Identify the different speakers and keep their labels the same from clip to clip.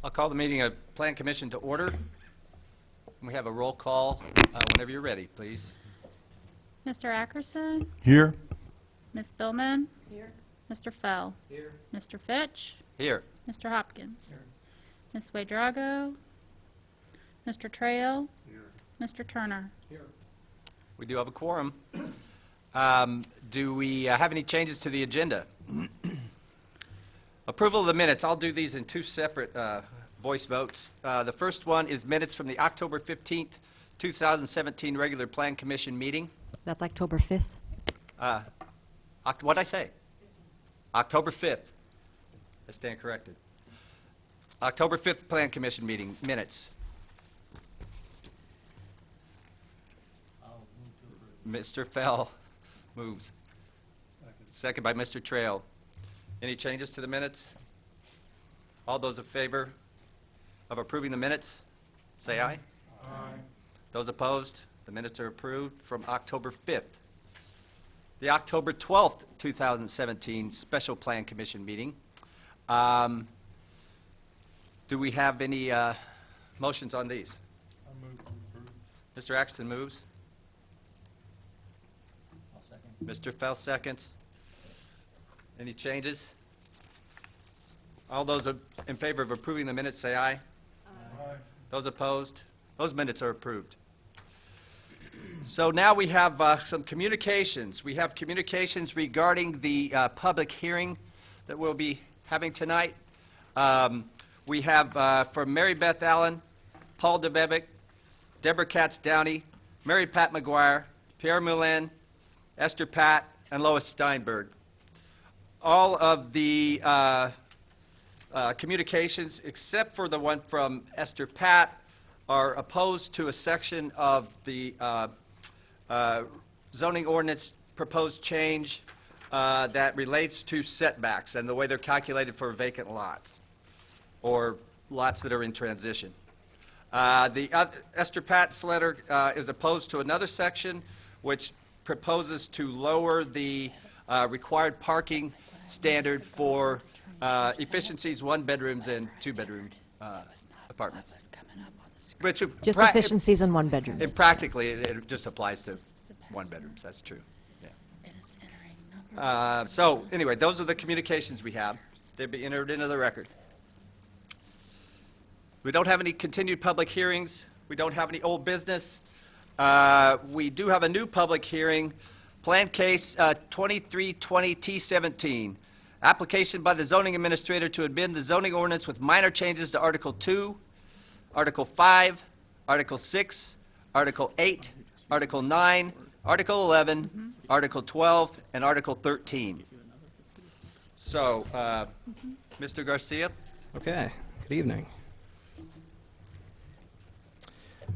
Speaker 1: I'll call the meeting of Plan Commission to order. We have a roll call whenever you're ready, please.
Speaker 2: Mr. Ackerson?
Speaker 3: Here.
Speaker 2: Ms. Billman? Here. Mr. Fell?
Speaker 1: Here.
Speaker 2: Mr. Fitch?
Speaker 1: Here.
Speaker 2: Mr. Hopkins? Here. Ms. Wadrago? Mr. Trail? Here. Mr. Turner?
Speaker 1: Here. We do have a quorum. Do we have any changes to the agenda? Approval of the minutes. I'll do these in two separate voice votes. The first one is minutes from the October 15th, 2017 regular Plan Commission meeting.
Speaker 4: That's October 5th.
Speaker 1: What'd I say? October 5th. I stand corrected. October 5th Plan Commission meeting minutes. Mr. Fell moves. Second by Mr. Trail. Any changes to the minutes? All those in favor of approving the minutes, say aye. Aye. Those opposed, the minutes are approved from October 5th. The October 12th, 2017 Special Plan Commission meeting. Do we have any motions on these?
Speaker 3: I move to approve.
Speaker 1: Mr. Axton moves.
Speaker 3: I'll second.
Speaker 1: Mr. Fell seconds. Any changes? All those in favor of approving the minutes, say aye.
Speaker 3: Aye.
Speaker 1: Those opposed? Those minutes are approved. So now we have some communications. We have communications regarding the public hearing that we'll be having tonight. We have from Mary Beth Allen, Paul DeBevick, Deborah Katz Downey, Mary Pat McGuire, Pierre Moulin, Esther Pat, and Lois Steinberg. All of the communications, except for the one from Esther Pat, are opposed to a section of the zoning ordinance proposed change that relates to setbacks and the way they're calculated for vacant lots or lots that are in transition. Esther Pat's letter is opposed to another section which proposes to lower the required parking standard for efficiencies, one-bedrooms and two-bedroom apartments. Which
Speaker 4: Just efficiencies in one bedrooms.
Speaker 1: and practically, it just applies to one-bedrooms. That's true. Yeah. So anyway, those are the communications we have. They'll be entered into the record. We don't have any continued public hearings. We don't have any old business. We do have a new public hearing. Plan case 2320T17. Application by the zoning administrator to amend the zoning ordinance with minor changes to Article 2, Article 5, Article 6, Article 8, Article 9, Article 11, Article 12, and Article 13. So, Mr. Garcia?
Speaker 5: Okay, good evening.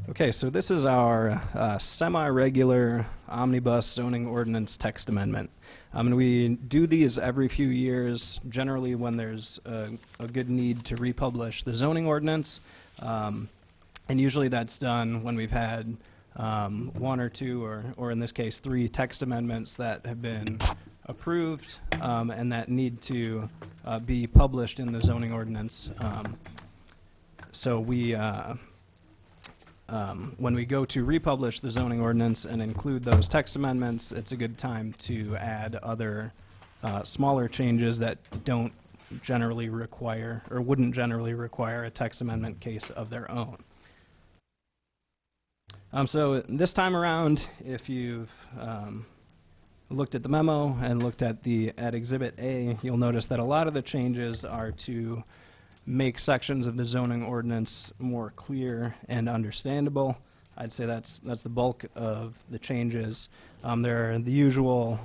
Speaker 5: Okay, so this is our semi-regular omnibus zoning ordinance text amendment. And we do these every few years, generally when there's a good need to republish the zoning ordinance. And usually that's done when we've had one or two, or in this case, 3 text amendments that have been approved and that need to be published in the zoning ordinance. So we when we go to republish the zoning ordinance and include those text amendments, it's a good time to add other smaller changes that don't generally require, or wouldn't generally require, a text amendment case of their own. So this time around, if you've looked at the memo and looked at Exhibit A, you'll notice that a lot of the changes are to make sections of the zoning ordinance more clear and understandable. I'd say that's the bulk of the changes. There are the usual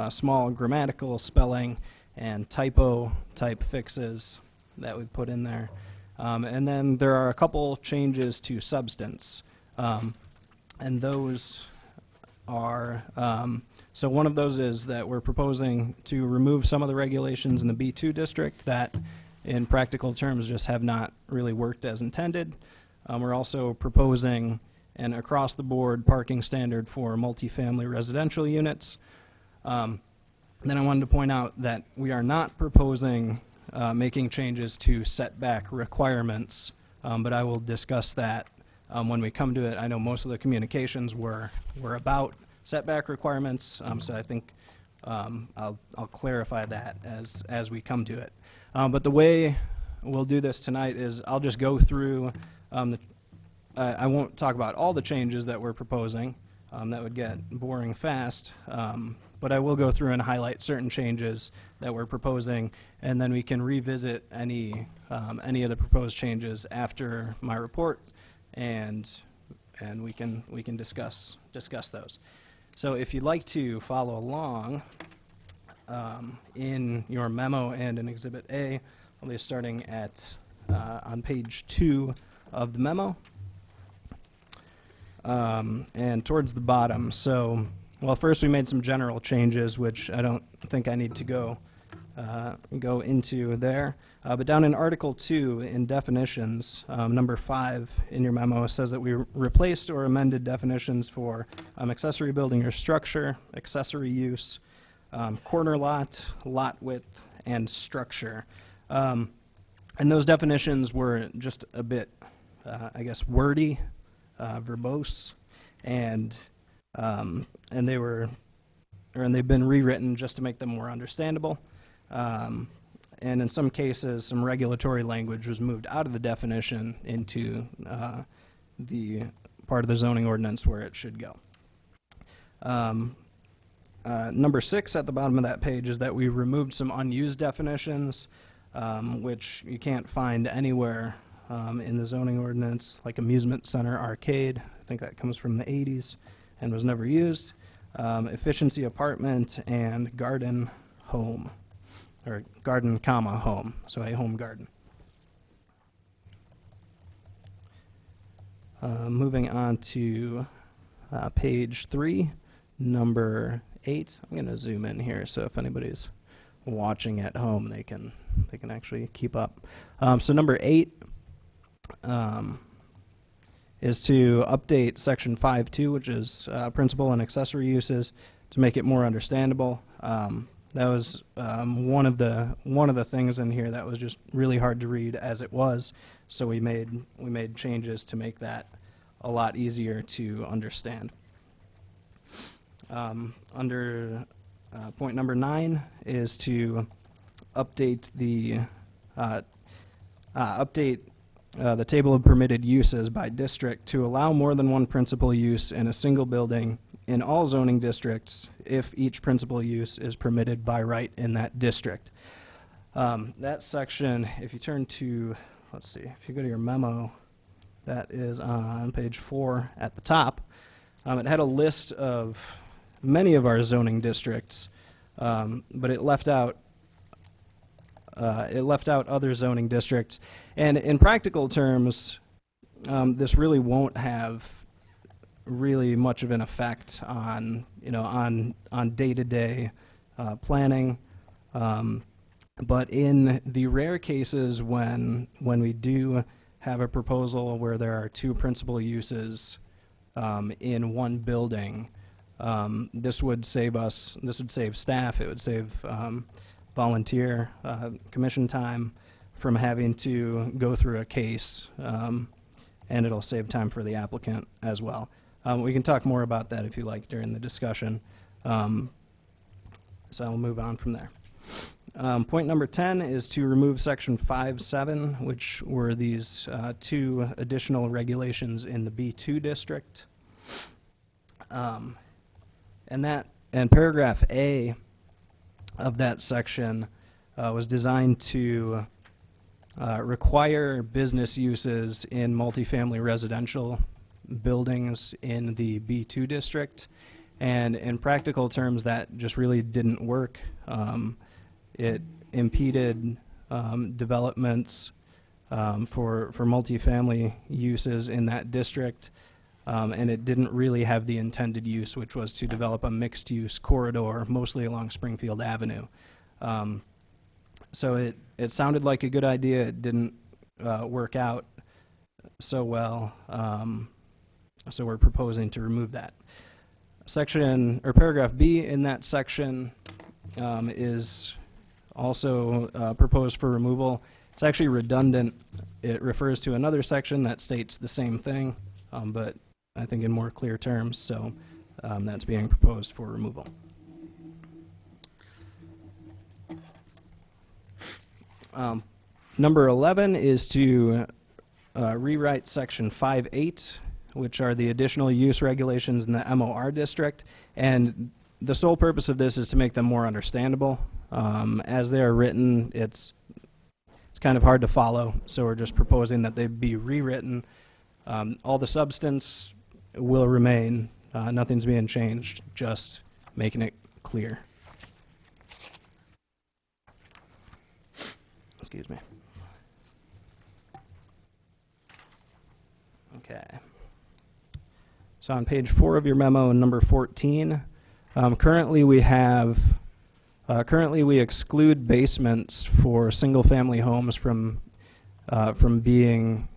Speaker 5: small grammatical, spelling, and typo type fixes that we put in there. And then there are a couple changes to substance. And those are, so one of those is that we're proposing to remove some of the regulations in the B2 district that in practical terms just have not really worked as intended. We're also proposing an across-the-board parking standard for multifamily residential units. Then I wanted to point out that we are not proposing making changes to setback requirements, but I will discuss that when we come to it. I know most of the communications were about setback requirements, so I think I'll clarify that as we come to it. But the way we'll do this tonight is I'll just go through I won't talk about all the changes that we're proposing. That would get boring fast. But I will go through and highlight certain changes that we're proposing, and then we can revisit any of the proposed changes after my report, and we can discuss those. So if you'd like to follow along in your memo and in Exhibit A, I'll be starting at on page 2 of the memo. And towards the bottom. So, well, first we made some general changes, which I don't think I need to go into there. But down in Article 2, in definitions, number 5 in your memo says that we replaced or amended definitions for accessory building or structure, accessory use, corner lot, lot width, and structure. And those definitions were just a bit, I guess, wordy. Verbose, and they've been rewritten just to make them more understandable. And in some cases, some regulatory language was moved out of the definition into the part of the zoning ordinance where it should go. Number 6 at the bottom of that page is that we removed some unused definitions, which you can't find anywhere in the zoning ordinance, like amusement center, arcade. I think that comes from the 80s and was never used. Efficiency apartment and garden home, or garden comma home, so a home garden. Moving on to page 3, number 8. I'm going to zoom in here, so if anybody's watching at home, they can actually keep up. So number 8. Is to update section 5.2, which is principal and accessory uses, to make it more understandable. That was one of the things in here that was just really hard to read as it was. So we made changes to make that a lot easier to understand. Under point number 9 is to update the the table of permitted uses by district to allow more than one principal use in a single building in all zoning districts if each principal use is permitted by right in that district. That section, if you turn to, let's see, if you go to your memo, that is on page 4 at the top. It had a list of many of our zoning districts, but it left out other zoning districts, and in practical terms, this really won't have really much of an effect on day-to-day planning. But in the rare cases when we do have a proposal where there are 2 principal uses in one building, this would save staff. It would save volunteer commission time from having to go through a case, and it'll save time for the applicant as well. We can talk more about that if you like during the discussion, so I'll move on from there. Point number 10 is to remove section 5.7, which were these 2 additional regulations in the B2 district. And paragraph A of that section was designed to require business uses in multifamily residential buildings in the B2 district, and in practical terms that just really didn't work. It impeded developments for multifamily uses in that district, and it didn't really have the intended use, which was to develop a mixed-use corridor, mostly along Springfield Avenue. So it sounded like a good idea. It didn't work out so well, so we're proposing to remove that. Paragraph B in that section is also proposed for removal. It's actually redundant. It refers to another section that states the same thing, but I think in more clear terms, so that's being proposed for removal. Number 11 is to rewrite section 5.8, which are the additional use regulations in the MOR district, and the sole purpose of this is to make them more understandable. As they are written, it's kind of hard to follow, so we're just proposing that they be rewritten. All the substance will remain. Nothing's being changed, just making it clear. Excuse me. Okay. So on page 4 of your memo, number 14, currently we exclude basements for single-family homes from being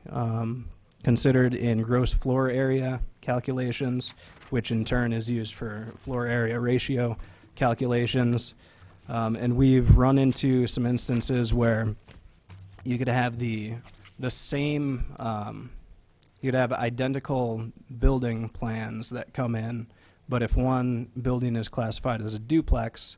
Speaker 5: considered in gross floor area calculations, which in turn is used for floor area ratio calculations. And we've run into some instances where you could have the same, you could have identical building plans that come in, but if one building is classified as a duplex,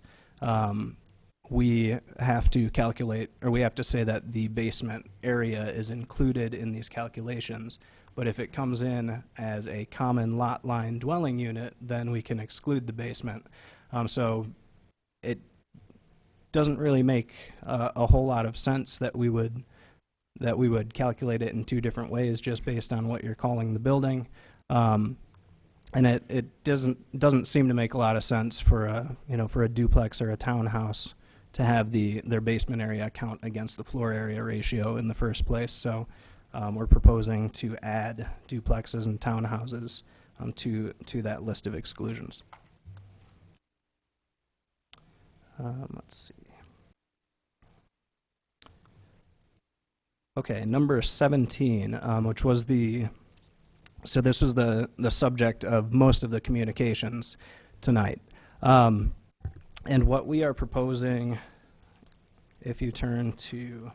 Speaker 5: we have to calculate, or we have to say that the basement area is included in these calculations. But if it comes in as a common lot line dwelling unit, then we can exclude the basement. So it doesn't really make a whole lot of sense that we would calculate it in two different ways just based on what you're calling the building. And it doesn't seem to make a lot of sense for a duplex or a townhouse to have their basement area count against the floor area ratio in the first place. So we're proposing to add duplexes and townhouses to that list of exclusions. Let's see. Okay, number 17, which was so this was the subject of most of the communications tonight. And what we are proposing, if you turn to,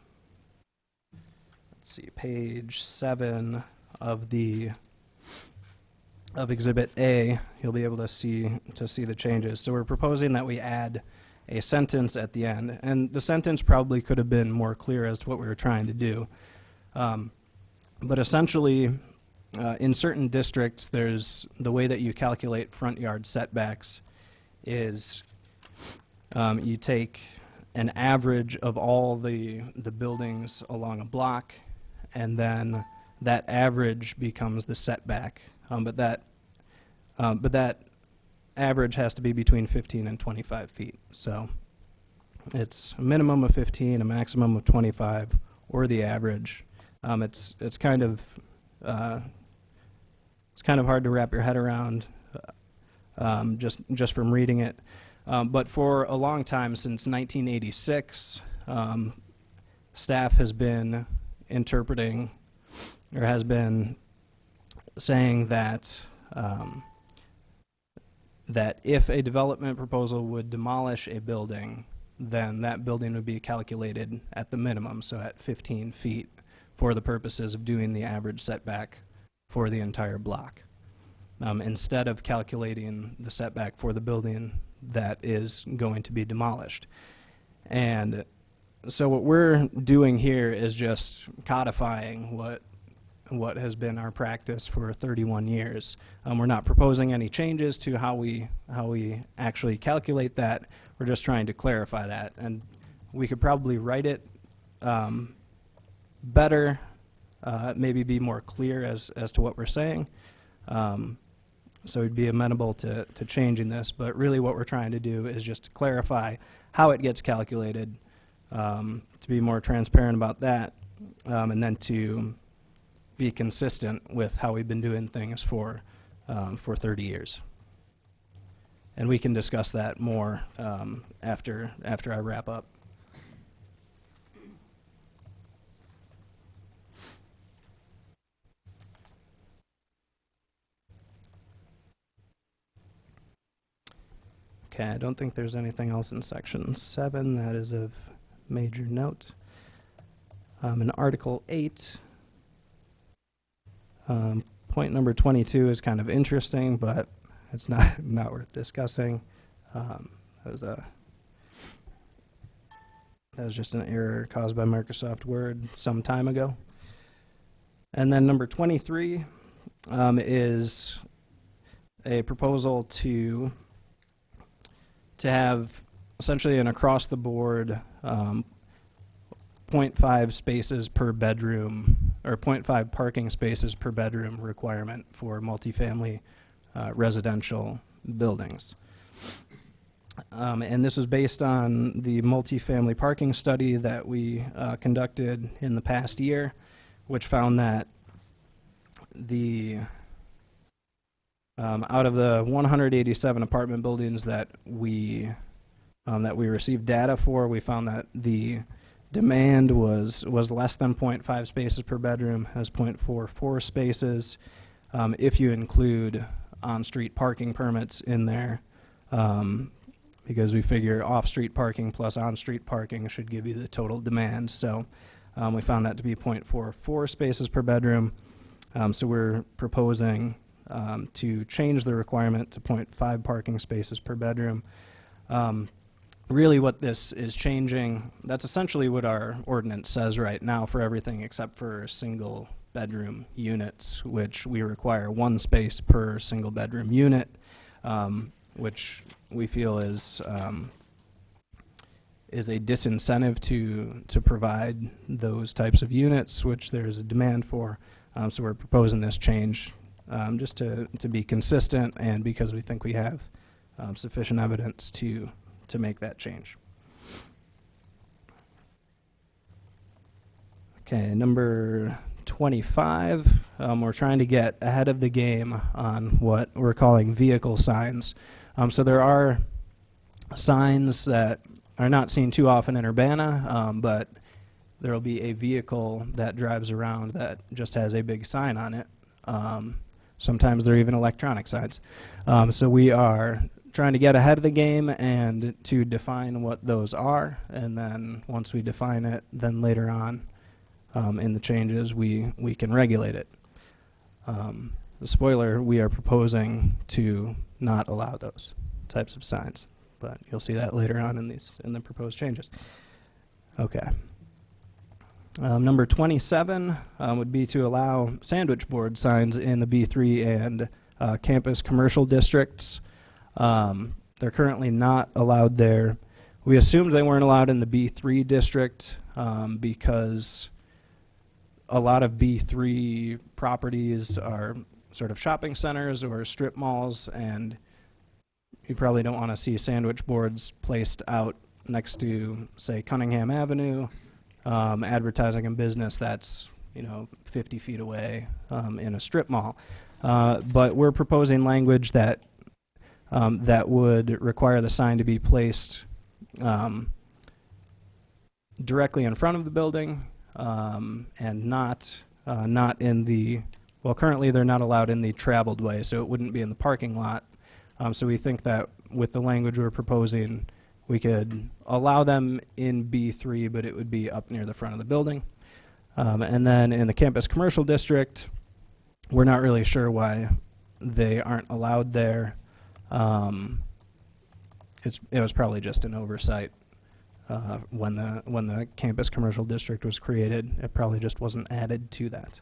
Speaker 5: let's see, page 7 of Exhibit A, you'll be able to see the changes. So we're proposing that we add a sentence at the end, and the sentence probably could have been more clear as to what we were trying to do. But essentially, in certain districts, there's the way that you calculate front yard setbacks is you take an average of all the buildings along a block, and then that average becomes the setback. But that average has to be between 15 and 25 feet. So it's a minimum of 15, a maximum of 25, or the average. It's kind of hard to wrap your head around just from reading it. But for a long time, since 1986, staff has been interpreting, or has been saying that that if a development proposal would demolish a building, then that building would be calculated at the minimum, so at 15 feet, for the purposes of doing the average setback for the entire block, instead of calculating the setback for the building that is going to be demolished. And so what we're doing here is just codifying what has been our practice for 31 years. We're not proposing any changes to how we actually calculate that. We're just trying to clarify that, and we could probably write it better, maybe be more clear as to what we're saying. So we'd be amenable to changing this, but really what we're trying to do is just to clarify how it gets calculated, to be more transparent about that, and then to be consistent with how we've been doing things for 30 years. And we can discuss that more after I wrap up. Okay, I don't think there's anything else in section 7 that is of major note. In Article 8, point number 22 is kind of interesting, but it's not worth discussing. That was just an error caused by Microsoft Word some time ago. And then number 23 is a proposal to have essentially an across-the-board 0.5 spaces per bedroom, or 0.5 parking spaces per bedroom requirement for multifamily residential buildings. And this was based on the multifamily parking study that we conducted in the past year, which found that out of the 187 apartment buildings that we received data for, we found that the demand was less than 0.5 spaces per bedroom, as 0.44 spaces. If you include on-street parking permits in there, because we figure off-street parking plus on-street parking should give you the total demand. So we found that to be 0.44 spaces per bedroom. So we're proposing to change the requirement to 0.5 parking spaces per bedroom. Really what this is changing, that's essentially what our ordinance says right now for everything except for single bedroom units, which we require 1 space per single bedroom unit, which we feel is a disincentive to provide those types of units, which there's a demand for. So we're proposing this change just to be consistent, and because we think we have sufficient evidence to make that change. Okay, number 25, we're trying to get ahead of the game on what we're calling vehicle signs. So there are signs that are not seen too often in Urbana, but there will be a vehicle that drives around that just has a big sign on it. Sometimes they're even electronic signs. So we are trying to get ahead of the game and to define what those are, and then once we define it, then later on in the changes we can regulate it. The spoiler, we are proposing to not allow those types of signs, but you'll see that later on in the proposed changes. Okay. Number 27 would be to allow sandwich board signs in the B3 and campus commercial districts. They're currently not allowed there. We assumed they weren't allowed in the B3 district because a lot of B3 properties are sort of shopping centers or strip malls, and you probably don't want to see sandwich boards placed out next to, say, Cunningham Avenue, advertising a business that's 50 feet away in a strip mall. But we're proposing language that would require the sign to be placed directly in front of the building and not in the, well, currently they're not allowed in the traveled way, so it wouldn't be in the parking lot. So we think that with the language we're proposing, we could allow them in B3, but it would be up near the front of the building. And then in the campus commercial district, we're not really sure why they aren't allowed there. It was probably just an oversight when the campus commercial district was created. It probably just wasn't added to that.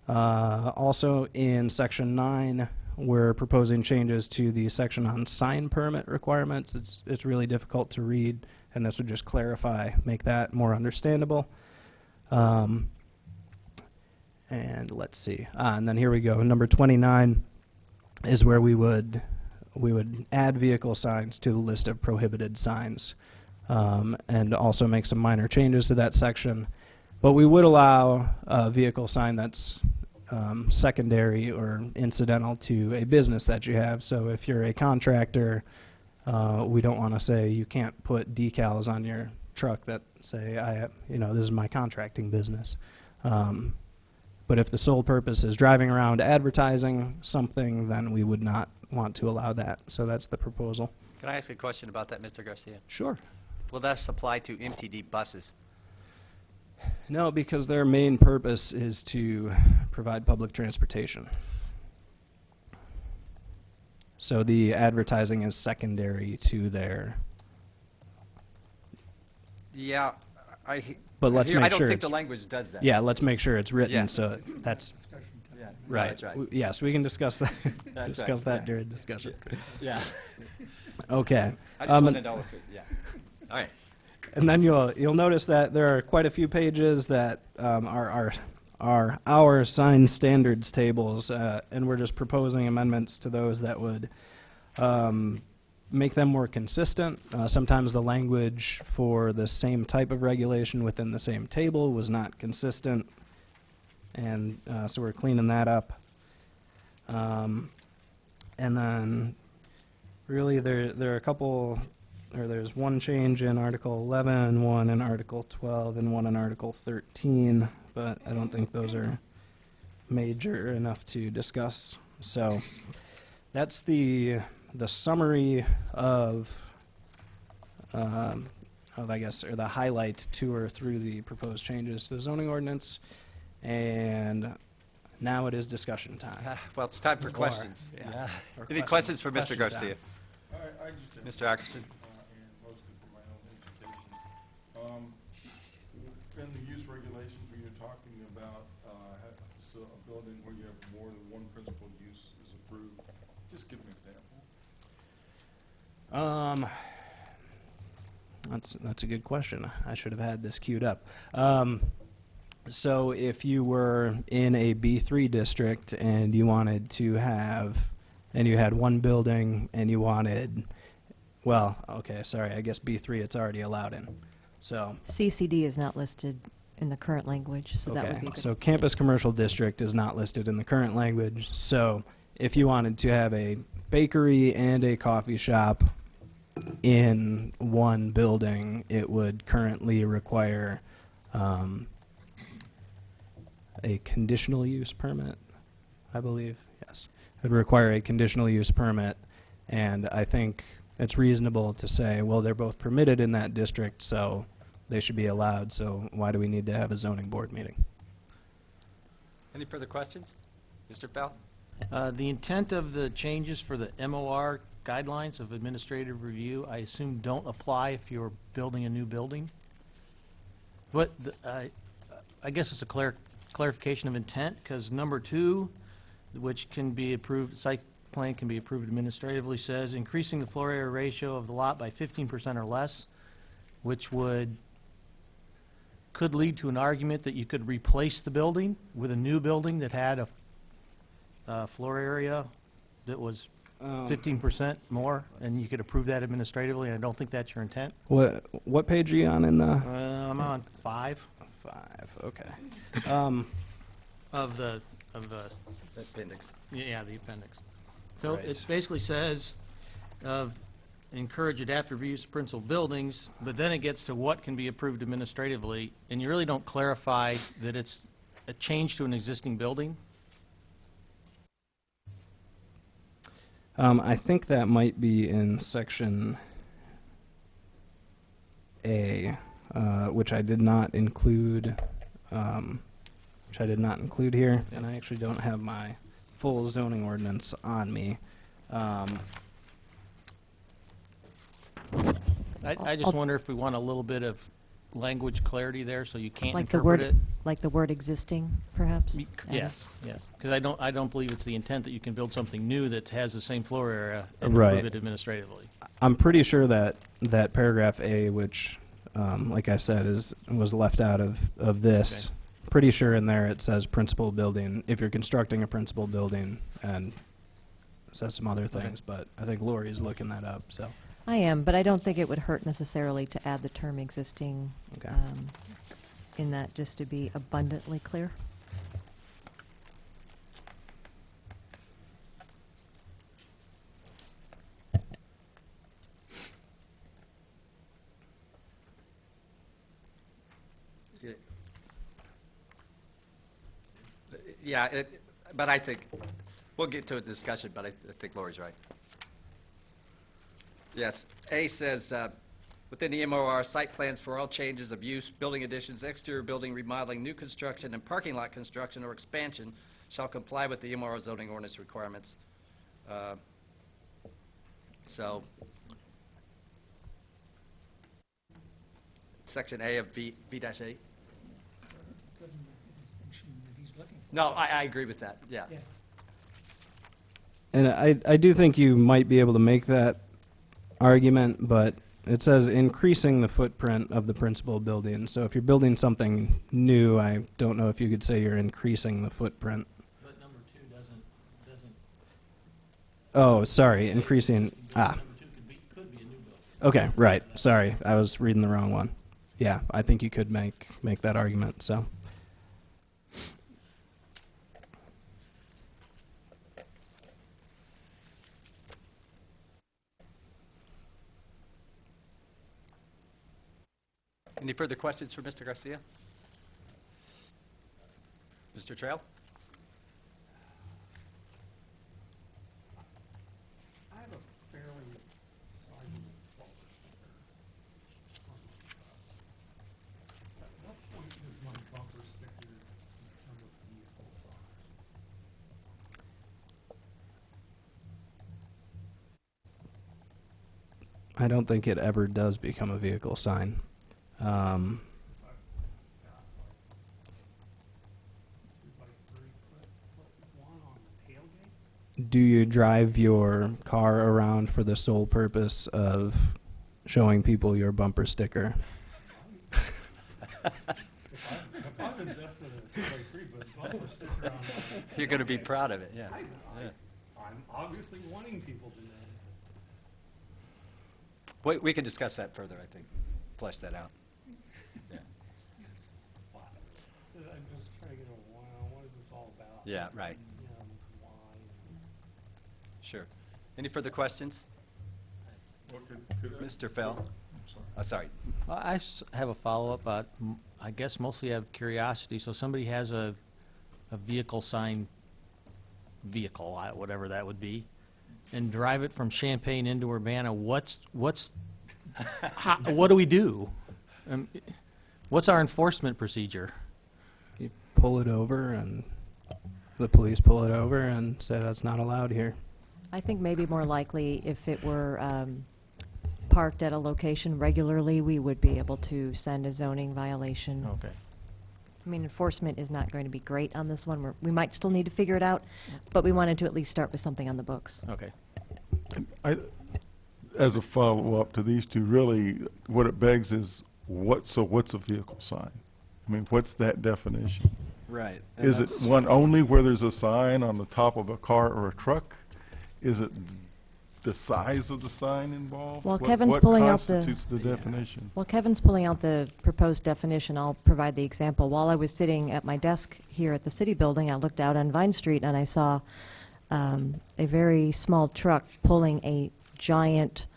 Speaker 5: Also in section 9, we're proposing changes to the section on sign permit requirements. It's really difficult to read, and this would just clarify, make that more understandable. And let's see. And then here we go. Number 29 is where we would add vehicle signs to the list of prohibited signs, and also make some minor changes to that section. But we would allow a vehicle sign that's secondary or incidental to a business that you have. So if you're a contractor, we don't want to say you can't put decals on your truck that say, this is my contracting business. But if the sole purpose is driving around advertising something, then we would not want to allow that. So that's the proposal.
Speaker 1: Can I ask a question about that, Mr. Garcia?
Speaker 5: Sure.
Speaker 1: Will that apply to MTD buses?
Speaker 5: No, because their main purpose is to provide public transportation. So the advertising is secondary to their,
Speaker 1: Yeah,
Speaker 5: but let's make
Speaker 1: I don't
Speaker 5: sure
Speaker 1: think the
Speaker 5: it's-
Speaker 1: language does that.
Speaker 5: yeah, let's make sure it's written,
Speaker 1: Yeah.
Speaker 5: so that's,
Speaker 1: Yeah, no,
Speaker 5: right.
Speaker 1: that's right.
Speaker 5: Yes, we can discuss that,
Speaker 1: That's
Speaker 5: discuss
Speaker 1: right,
Speaker 5: that
Speaker 1: yeah.
Speaker 5: during discussion.
Speaker 1: Yeah.
Speaker 5: Okay.
Speaker 1: I just want to know if it, yeah. All right.
Speaker 5: And then you'll notice that there are quite a few pages that are our signed standards tables, and we're just proposing amendments to those that would make them more consistent. Sometimes the language for the same type of regulation within the same table was not consistent, and so we're cleaning that up. And then really there are a couple, or there's one change in Article 11, one in Article 12, and one in Article 13, but I don't think those are major enough to discuss. So that's the summary of I guess, or the highlight tour through the proposed changes to the zoning ordinance. And now it is discussion time.
Speaker 1: Well, it's time for questions.
Speaker 5: yeah. Or
Speaker 1: Any questions for Mr.
Speaker 5: question
Speaker 1: Garcia?
Speaker 3: I just
Speaker 1: Mr.
Speaker 3: have,
Speaker 1: Ackerson?
Speaker 3: and mostly for my own education. In the use regulations, when you're talking about, so a building where you have more than one principal use is approved, just give an example.
Speaker 5: That's a good question. I should have had this queued up. So if you were in a B3 district and you wanted to have, and you had one building and you wanted, well, okay, sorry, I guess B3 it's already allowed in. So,
Speaker 4: CCD is not listed in the current language, so that would
Speaker 5: okay,
Speaker 4: be good.
Speaker 5: so campus commercial district is not listed in the current language. So if you wanted to have a bakery and a coffee shop in one building, it would currently require a conditional use permit, I believe. Yes, it would require a conditional use permit, and I think it's reasonable to say, well, they're both permitted in that district, so they should be allowed, so why do we need to have a zoning board meeting?
Speaker 1: Any further questions? Mr. Fell?
Speaker 6: The intent of the changes for the MOR guidelines of administrative review, I assume don't apply if you're building a new building? But I guess it's a clarification of intent, because number 2, which can be approved, site plan can be approved administratively, says increasing the floor area ratio of the lot by 15% or less, which could lead to an argument that you could replace the building with a new building that had a floor area that was 15% more, and you could approve that administratively, and I don't think that's your intent.
Speaker 5: What page are you on in the?
Speaker 6: I'm on 5
Speaker 5: Okay.
Speaker 6: of the,
Speaker 1: Appendix.
Speaker 6: yeah, the appendix. So
Speaker 5: Right.
Speaker 6: it basically says encourage adaptive reuse of principal buildings, but then it gets to what can be approved administratively, and you really don't clarify that it's a change to an existing building.
Speaker 5: I think that might be in section A, which I did not include, here, and I actually don't have my full zoning ordinance on me.
Speaker 6: I just wonder if we want a little bit of language clarity there, so you can't
Speaker 4: Like the
Speaker 6: interpret it.
Speaker 4: word, like the word existing, perhaps?
Speaker 6: Yes, yes, because I don't believe it's the intent that you can build something new that has the same floor area and
Speaker 5: Right.
Speaker 6: approve it administratively.
Speaker 5: I'm pretty sure that paragraph A, which, like I said, was left out of this.
Speaker 6: Okay.
Speaker 5: Pretty sure in there it says principal building, if you're constructing a principal building, and it says some other things, but I think Lori's looking that up, so.
Speaker 4: I am, but I don't think it would hurt necessarily to add the term existing
Speaker 5: Okay.
Speaker 4: in that, just to be abundantly clear.
Speaker 1: Yeah, but I think, we'll get to a discussion, but I think Lori's right. Yes. A says, within the MOR, site plans for all changes of use, building additions, exterior building remodeling, new construction, and parking lot construction or expansion shall comply with the MOR zoning ordinance requirements. So, Section A of V-8. No, I agree with that, yeah.
Speaker 5: And I do think you might be able to make that argument, but it says increasing the footprint of the principal building. So if you're building something new, I don't know if you could say you're increasing the footprint.
Speaker 6: But number 2 doesn't.
Speaker 5: Oh, sorry, increasing,
Speaker 6: Number 2 could be a new building.
Speaker 5: okay, right, sorry, I was reading the wrong one. Yeah, I think you could make that argument, so.
Speaker 1: Any further questions for Mr. Garcia? Mr. Trail?
Speaker 7: I have a fairly sizable bumper sticker on my truck. At what point does my bumper sticker become a vehicle size?
Speaker 5: I don't think it ever does become a vehicle sign.
Speaker 7: I've got like 3-foot one on the tailgate.
Speaker 5: Do you drive your car around for the sole purpose of showing people your bumper sticker?
Speaker 7: If I'm invested in a 3x3 bumper sticker on my
Speaker 1: You're going to be proud of it, yeah.
Speaker 7: I'm obviously wanting people to notice it.
Speaker 1: We can discuss that further, I think, flesh that out. Yeah,
Speaker 7: Why? I'm just trying to get a, wow, what is this all about?
Speaker 1: yeah, right,
Speaker 7: You know, why?
Speaker 1: sure. Any further questions?
Speaker 3: Well, could I-
Speaker 1: Mr. Fell?
Speaker 3: I'm sorry.
Speaker 1: Sorry.
Speaker 6: Well, have a follow-up. I guess mostly out of curiosity. So somebody has a vehicle sign, whatever that would be, and drive it from Champaign into Urbana. What do we do? What's our enforcement procedure?
Speaker 5: You pull it over and the police pull it over and say that's not allowed here.
Speaker 4: I think maybe more likely if it were parked at a location regularly, we would be able to send a zoning violation.
Speaker 6: Okay.
Speaker 4: I mean, enforcement is not going to be great on this one. We might still need to figure it out, but we wanted to at least start with something on the books.
Speaker 6: Okay.
Speaker 3: As a follow-up to these two, really, what it begs is, what's a vehicle sign? I mean, what's that definition?
Speaker 5: Right.
Speaker 3: Is it one only where there's a sign on the top of a car or a truck? Is it the size of the sign involved?
Speaker 4: Well, Kevin's pulling out the-
Speaker 3: What constitutes the definition?
Speaker 4: While Kevin's pulling out the proposed definition, I'll provide the example. While I was sitting at my desk here at the city building, I looked out on Vine Street and I saw a very small truck pulling a giant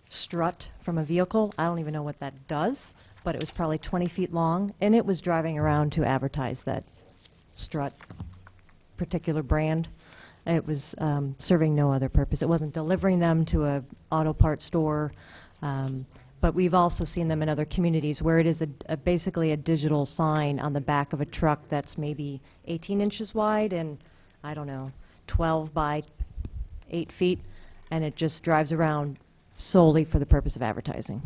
Speaker 4: strut from a vehicle. I don't even know what that does, but it was probably 20 feet long, and it was driving around to advertise that strut particular brand. It was serving no other purpose. It wasn't delivering them to a auto parts store, but we've also seen them in other communities where it is basically a digital sign on the back of a truck that's maybe 18 inches wide and, I don't know, 12 by 8 feet, and it just drives around solely for the purpose of advertising.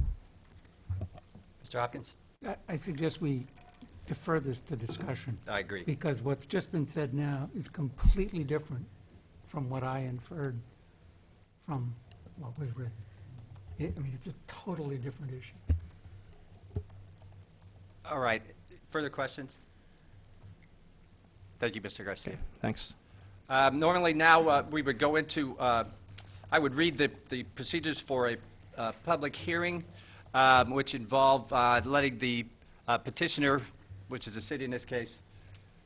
Speaker 1: Mr. Hopkins?
Speaker 7: I suggest we defer this to discussion,
Speaker 1: I agree.
Speaker 7: because what's just been said now is completely different from what I inferred from what was written. I mean, it's a totally different issue.
Speaker 1: All right. Further questions? Thank you, Mr. Garcia.
Speaker 5: Thanks.
Speaker 1: Normally now, we would go into, I would read the procedures for a public hearing, which involve letting the petitioner, which is the city in this case,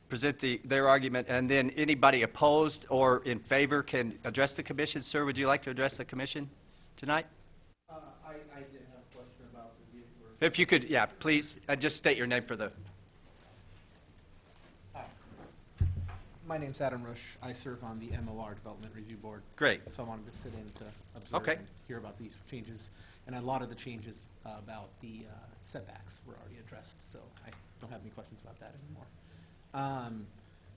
Speaker 1: present their argument, and then anybody opposed or in favor can address the commission. Sir, would you like to address the commission tonight?
Speaker 8: I did have a question about the vehicle.
Speaker 1: If you could, yeah, please, just state your name for the...
Speaker 8: Hi. My name's Adam Rush. I serve on the MOR Development Review Board.
Speaker 1: Great.
Speaker 8: So I wanted to sit in to observe
Speaker 1: Okay.
Speaker 8: and hear about these changes. And a lot of the changes about the setbacks were already addressed, so I don't have any questions about that anymore.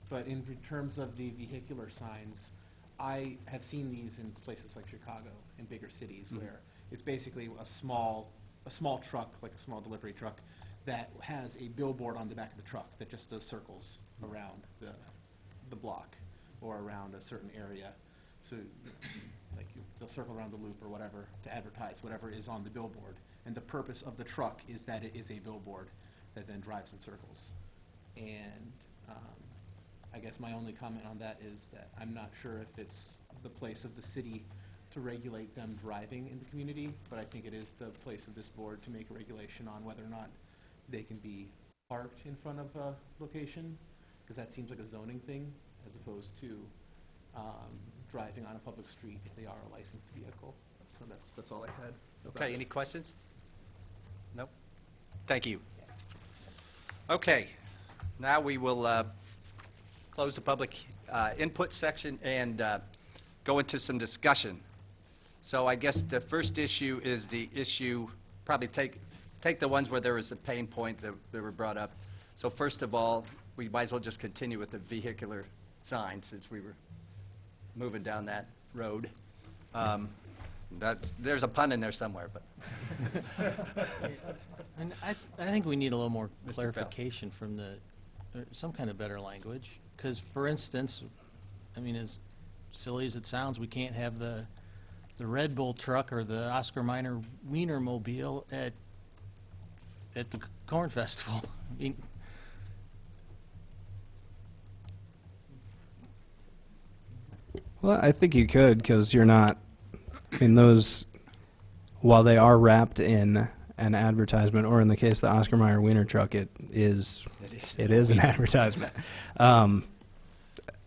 Speaker 8: But in terms of the vehicular signs, I have seen these in places like Chicago and bigger cities where it's basically a small truck, like a small delivery truck, that has a billboard on the back of the truck that just does circles around the block or around a certain area. So, like, they'll circle around the loop or whatever to advertise whatever is on the billboard. And the purpose of the truck is that it is a billboard that then drives in circles. And I guess my only comment on that is that I'm not sure if it's the place of the city to regulate them driving in the community, but I think it is the place of this board to make a regulation on whether or not they can be parked in front of a location, because that seems like a zoning thing, as opposed to driving on a public street if they are a licensed vehicle. So that's all I had.
Speaker 1: Okay, any questions? Nope. Thank you. Okay, now we will close the public input section and go into some discussion. So I guess the first issue is the issue, probably take the ones where there was a pain point that were brought up. So first of all, we might as well just continue with the vehicular signs since we were moving down that road. There's a pun in there somewhere, but.
Speaker 6: And I think we need a little more
Speaker 1: Mr. Bell.
Speaker 6: clarification from some kind of better language. Because, for instance, I mean, as silly as it sounds, we can't have the Red Bull truck or the Oscar Mayer Wienermobile at the Corn Festival. I mean,
Speaker 5: Well, I think you could, because you're not, I mean, those, while they are wrapped in an advertisement, or in the case of the Oscar Mayer Wiener truck, it is an advertisement. I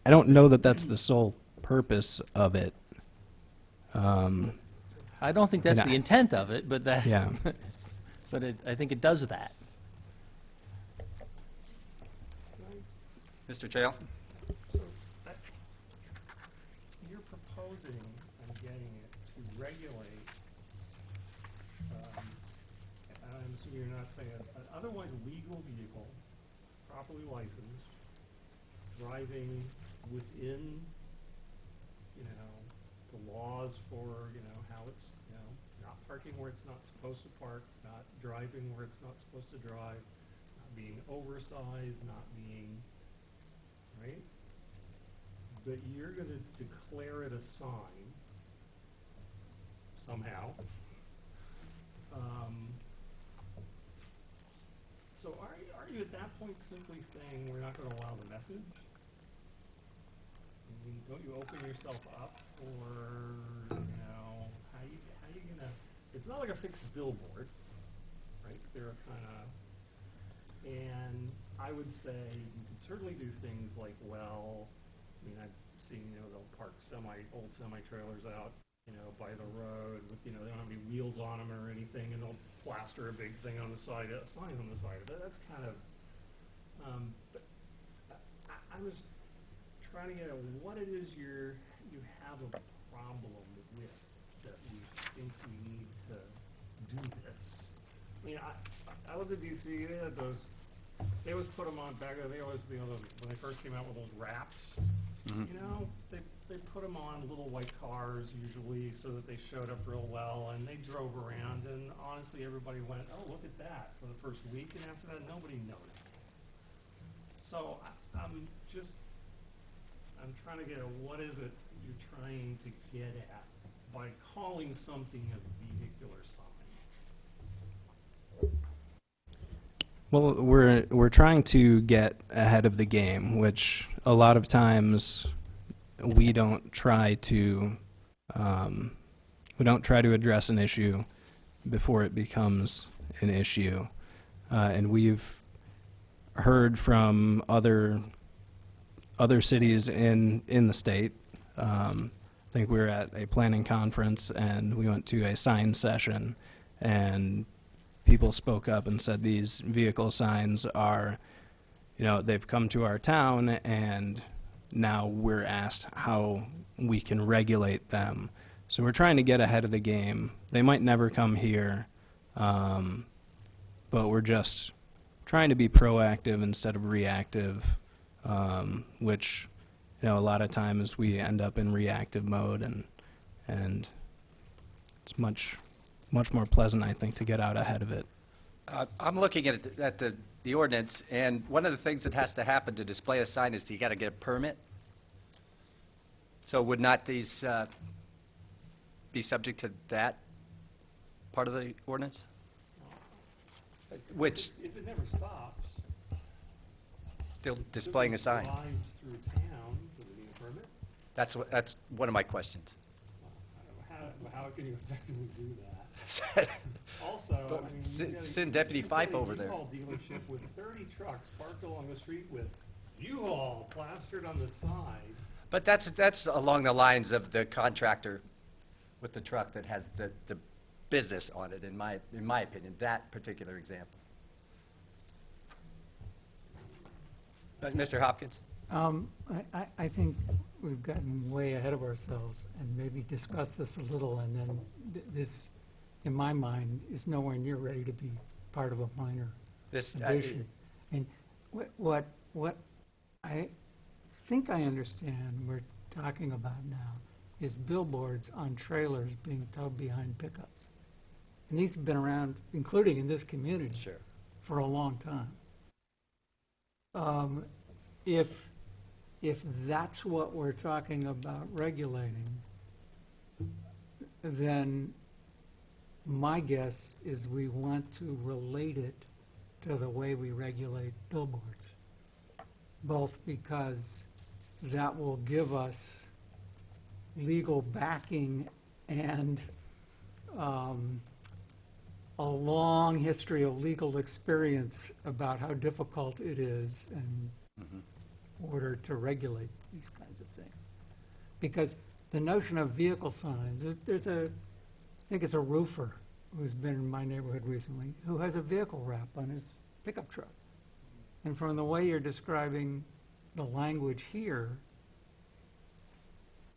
Speaker 5: don't know that that's the sole purpose of it.
Speaker 6: I don't think that's
Speaker 5: And
Speaker 6: the intent of it, but that.
Speaker 5: Yeah.
Speaker 6: But I think it does that.
Speaker 1: Mr. Trail?
Speaker 7: So, you're proposing, I'm getting it, to regulate, I'm assuming you're not saying, an otherwise legal vehicle, properly licensed, driving within, the laws for, how it's, not parking where it's not supposed to park, not driving where it's not supposed to drive, not being oversized, not being, right? But you're gonna declare it a sign somehow. So are you at that point simply saying we're not gonna allow the message? I mean, don't you open yourself up for, how you gonna, it's not like a fixed billboard, right? They're and I would say you could certainly do things like, well, I mean, I've seen, they'll park old semi-trailers out, by the road with, they don't have any wheels on them or anything, and they'll plaster a big thing on the side, a sign on the side of it. That's kind of, but I was trying to get at what it is you have a problem with that we think we need to do this. I mean, I lived in DC, they had those, they always put them on back there, they always, when they first came out with those wraps, they put them on little white cars usually so that they showed up real well, and they drove around, and honestly, everybody went, oh, look at that, for the first week, and after that, nobody noticed. So I'm trying to get at what is it you're trying to get at by calling something a vehicular sign?
Speaker 5: Well, we're trying to get ahead of the game, which a lot of times we don't try to address an issue before it becomes an issue, and we've heard from other cities in the state. I think we were at a planning conference and we went to a sign session, and people spoke up and said these vehicle signs are, they've come to our town and now we're asked how we can regulate them. So we're trying to get ahead of the game. They might never come here, but we're just trying to be proactive instead of reactive, which, you know, a lot of times we end up in reactive mode, and it's much more pleasant, I think, to get out ahead of it.
Speaker 1: I'm looking at the ordinance, and one of the things that has to happen to display a sign is you got to get a permit. So would not these be subject to that part of the ordinance? Which,
Speaker 7: If it never stops.
Speaker 1: still displaying a sign?
Speaker 7: Drives through town, does it need a permit?
Speaker 1: That's one of my questions.
Speaker 7: I don't know how can you effectively do that? Also,
Speaker 1: But
Speaker 7: I mean.
Speaker 1: send Deputy Fife over there.
Speaker 7: U-Haul dealership with 30 trucks parked along the street with U-Haul plastered on the side.
Speaker 1: But that's along the lines of the contractor with the truck that has the business on it, in my opinion, that particular example. But Mr. Hopkins?
Speaker 9: I think we've gotten way ahead of ourselves and maybe discussed this a little, and then this, in my mind, is nowhere near ready to be part of a minor
Speaker 1: This,
Speaker 9: addition. And what I think I understand we're talking about now is billboards on trailers being towed behind pickups. And these have been around, including in this community,
Speaker 1: sure.
Speaker 9: for a long time. If that's what we're talking about regulating, then my guess is we want to relate it to the way we regulate billboards, both because that will give us legal backing and a long history of legal experience about how difficult it is in order to regulate these kinds of things. Because the notion of vehicle signs, there's I think it's a roofer who's been in my neighborhood recently, who has a vehicle wrap on his pickup truck. And from the way you're describing the language here,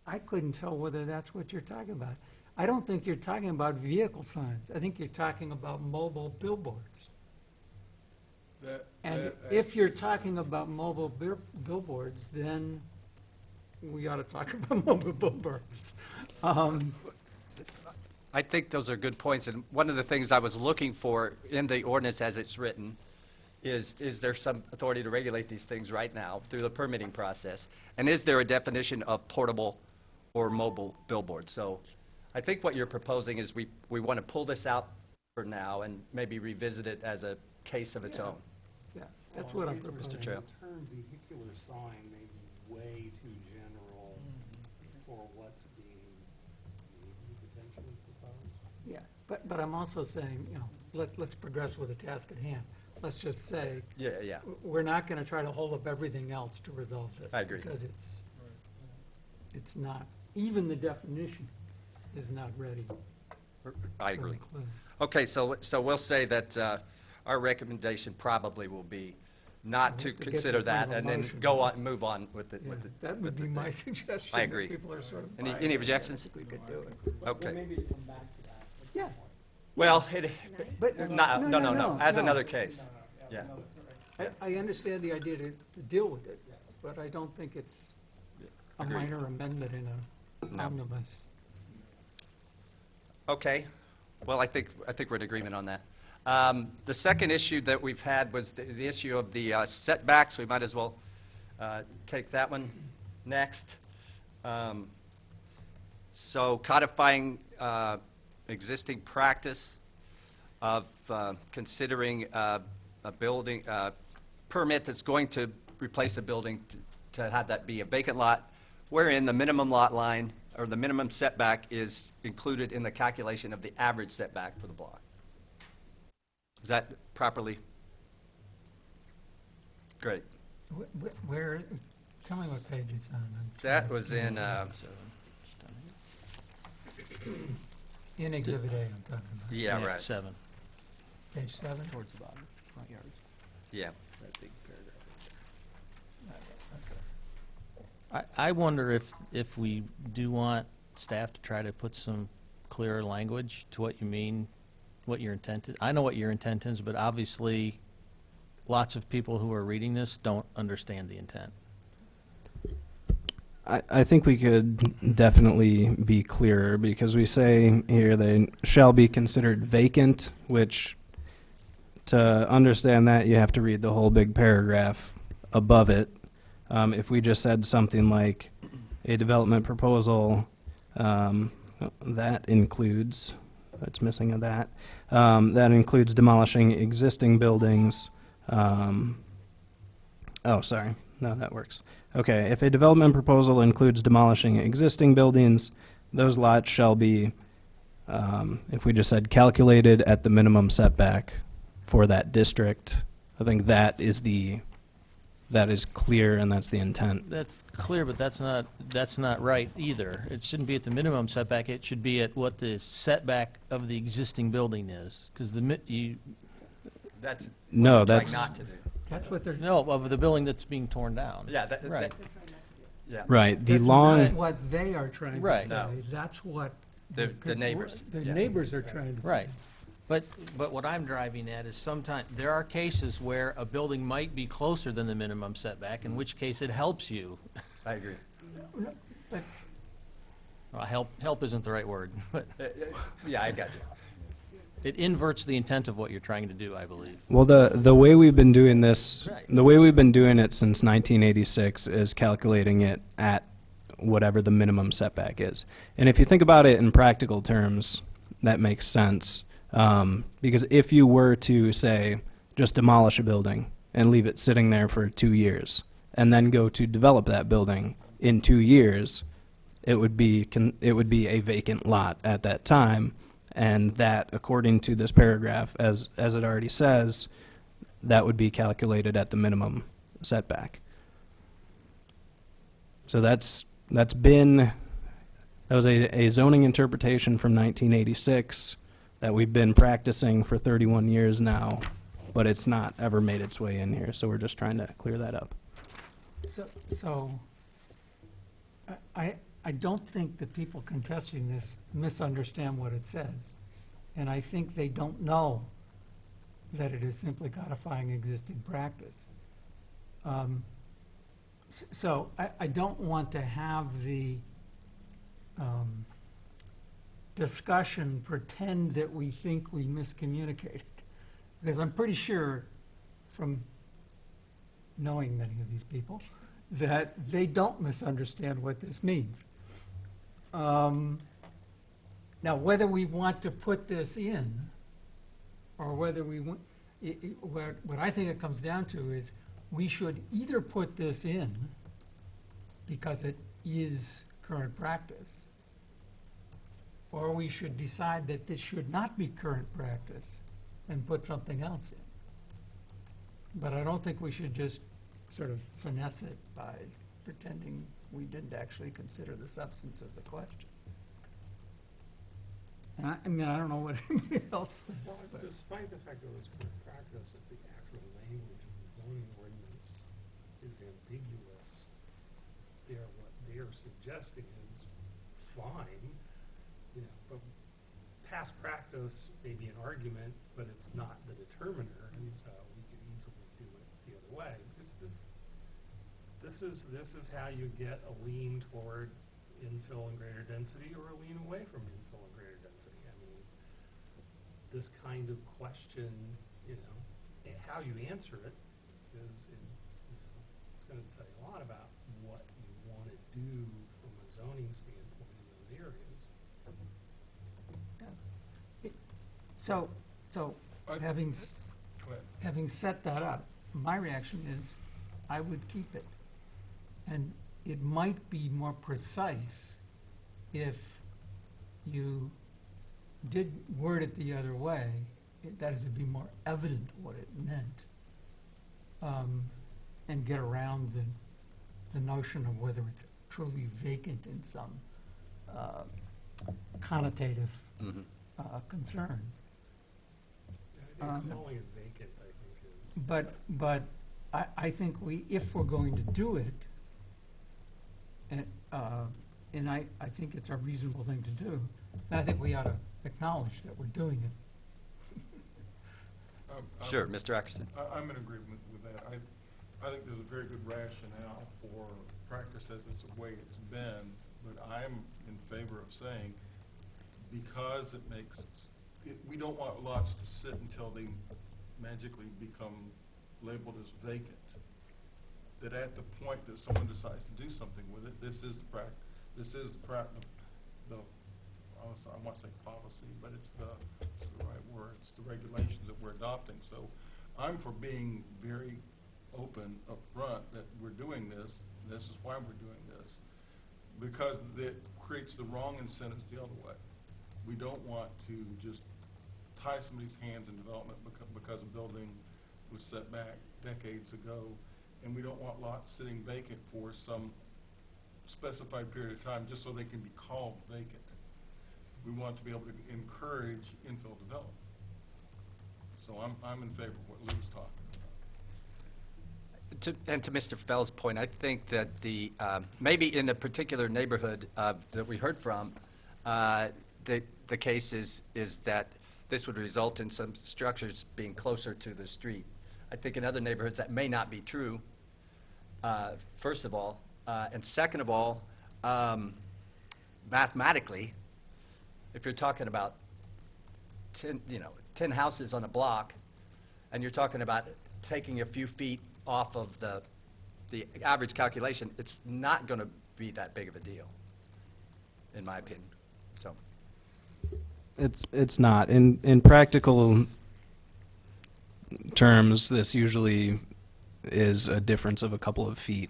Speaker 9: I couldn't tell whether that's what you're talking about. I don't think you're talking about vehicle signs. I think you're talking about mobile billboards. And if you're talking about mobile billboards, then we ought to talk about mobile billboards.
Speaker 1: I think those are good points, and one of the things I was looking for in the ordinance as it's written is there some authority to regulate these things right now through the permitting process? And is there a definition of portable or mobile billboard? So I think what you're proposing is we want to pull this out for now and maybe revisit it as a case of its own.
Speaker 9: Yeah, that's what I'm
Speaker 7: Mr.
Speaker 9: proposing.
Speaker 1: Trail.
Speaker 7: The term vehicular sign may be way too general for what's being potentially proposed.
Speaker 9: Yeah, but I'm also saying, you know, let's progress with the task at hand. Let's just say,
Speaker 1: Yeah.
Speaker 9: we're not going to try to hold up everything else to resolve this.
Speaker 1: I agree.
Speaker 9: Because it's not, even the definition is not ready
Speaker 1: I
Speaker 9: to
Speaker 1: agree.
Speaker 9: include.
Speaker 1: Okay, so we'll say that our recommendation probably will be not to
Speaker 9: To get to
Speaker 1: consider
Speaker 9: the
Speaker 1: that
Speaker 9: final
Speaker 1: and then
Speaker 9: motion.
Speaker 1: go on, move on with the,
Speaker 9: Yeah,
Speaker 1: with the.
Speaker 9: that
Speaker 1: with
Speaker 9: would
Speaker 1: the
Speaker 9: be my
Speaker 1: thing.
Speaker 9: suggestion.
Speaker 1: I
Speaker 9: that
Speaker 1: agree.
Speaker 9: People are sort of
Speaker 1: Any
Speaker 9: buying it.
Speaker 1: objections?
Speaker 9: We could do it.
Speaker 1: Okay.
Speaker 7: Maybe come back to that.
Speaker 9: Yeah,
Speaker 1: Well,
Speaker 9: but.
Speaker 1: no, as another case. Yeah.
Speaker 9: I understand the idea to deal with it, but I don't think it's a
Speaker 1: Agreed.
Speaker 9: minor amendment in a
Speaker 1: No.
Speaker 9: omnibus.
Speaker 1: Okay, well, I think we're in agreement on that. The second issue that we've had was the issue of the setbacks. We might as well take that one next. So codifying existing practice of considering a building permit that's going to replace a building to have that be a vacant lot, wherein the minimum lot line or the minimum setback is included in the calculation of the average setback for the block. Is that properly? Great.
Speaker 9: Where, tell me what page it's on. I'm
Speaker 1: That
Speaker 9: curious.
Speaker 1: was in,
Speaker 9: In Exhibit A, I'm talking about.
Speaker 1: yeah, right,
Speaker 6: 7,
Speaker 9: Page 7?
Speaker 6: towards the bottom, front yards.
Speaker 1: yeah.
Speaker 6: That big paragraph. I wonder if we do want staff to try to put some clearer language to what you mean, what your intent is. I know what your intent is, but obviously, lots of people who are reading this don't understand the intent.
Speaker 5: I think we could definitely be clearer, because we say here they shall be considered vacant, which, to understand that, you have to read the whole big paragraph above it. If we just said something like a development proposal, that includes, it's missing a that, that includes demolishing existing buildings. Oh, sorry. No, that works. Okay, if a development proposal includes demolishing existing buildings, those lots shall be, if we just said calculated at the minimum setback for that district, I think that is clear, and that's the intent.
Speaker 6: That's clear, but that's not right either. It shouldn't be at the minimum setback. It should be at what the setback of the existing building is, because
Speaker 1: That's
Speaker 5: No,
Speaker 1: what we're trying
Speaker 5: that's
Speaker 1: not to do.
Speaker 9: That's what they're,
Speaker 6: no, of the building that's being torn down.
Speaker 1: Yeah,
Speaker 6: Right.
Speaker 1: yeah.
Speaker 5: right. The
Speaker 9: that's
Speaker 5: long,
Speaker 9: not what they are trying to
Speaker 6: Right.
Speaker 9: say.
Speaker 1: No.
Speaker 9: That's what.
Speaker 1: The
Speaker 9: good
Speaker 1: neighbors,
Speaker 9: The
Speaker 1: yeah.
Speaker 9: neighbors are trying to say.
Speaker 6: Right. But what I'm driving at is sometimes, there are cases where a building might be closer than the minimum setback, in which case it helps you.
Speaker 1: I agree.
Speaker 6: Well, help isn't the right word, but
Speaker 1: Yeah, I got you.
Speaker 6: it inverts the intent of what you're trying to do, I believe.
Speaker 5: well, the way we've been doing this,
Speaker 6: Right.
Speaker 5: the way we've been doing it since 1986 is calculating it at whatever the minimum setback is. And if you think about it in practical terms, that makes sense. Because if you were to, say, just demolish a building and leave it sitting there for 2 years, and then go to develop that building in 2 years, it would be a vacant lot at that time, and that, according to this paragraph, as it already says, that would be calculated at the minimum setback. So that was a zoning interpretation from 1986 that we've been practicing for 31 years now, but it's not ever made its way in here, so we're just trying to clear that up.
Speaker 9: So, I don't think the people contesting this misunderstand what it says. And I think they don't know that it is simply codifying existing practice. So I don't want to have the discussion pretend that we think we miscommunicated. Because I'm pretty sure, from knowing many of these people, that they don't misunderstand what this means. Now, whether we want to put this in, or whether we want, what I think it comes down to is, we should either put this in because it is current practice, or we should decide that this should not be current practice and put something else in. But I don't think we should just sort of finesse it by pretending we didn't actually consider the substance of the question. And I mean, I don't know what anybody else thinks.
Speaker 7: Well,
Speaker 9: but-
Speaker 7: despite the fact that it was current practice, if the actual language of the zoning ordinance is ambiguous, what they're suggesting is fine, but past practice may be an argument, but it's not the determiner, and so we could easily do it the other way. This is how you get a lean toward infill and greater density, or a lean away from infill and greater density. I mean, this kind of question, how you answer it is, it's going to say a lot about what you want to do from a zoning standpoint in those areas.
Speaker 9: So having,
Speaker 3: Go ahead.
Speaker 9: having set that up, my reaction is, I would keep it. And it might be more precise if you did word it the other way, that is, it'd be more evident what it meant, and get around the notion of whether it's truly vacant in some connotative concerns.
Speaker 7: Calling it vacant, I think, is.
Speaker 9: But I think if we're going to do it, and I think it's a reasonable thing to do. And I think we ought to acknowledge that we're doing it.
Speaker 1: Sure, Mr. Atkinson.
Speaker 3: I'm in agreement with that. I think there's a very good rationale for practice as it's the way it's been, but I'm in favor of saying, because it makes, we don't want lots to sit until they magically become labeled as vacant. That at the point that someone decides to do something with it, this is the I want to say policy, but it's the right word, it's the regulations that we're adopting. So I'm for being very open up front that we're doing this, and this is why we're doing this, because it creates the wrong incentives the other way. We don't want to just tie somebody's hands in development because a building was set back decades ago, and we don't want lots sitting vacant for some specified period of time just so they can be called vacant. We want to be able to encourage infill development. So I'm in favor of what Lou was talking about.
Speaker 1: And to Mr. Fell's point, I think that the, maybe in a particular neighborhood that we heard from, the case is that this would result in some structures being closer to the street. I think in other neighborhoods that may not be true, first of all. And second of all, mathematically, if you're talking about 10 houses on a block, and you're talking about taking a few feet off of the average calculation, it's not going to be that big of a deal, in my opinion. So,
Speaker 5: It's not. In practical terms, this usually is a difference of a couple of feet.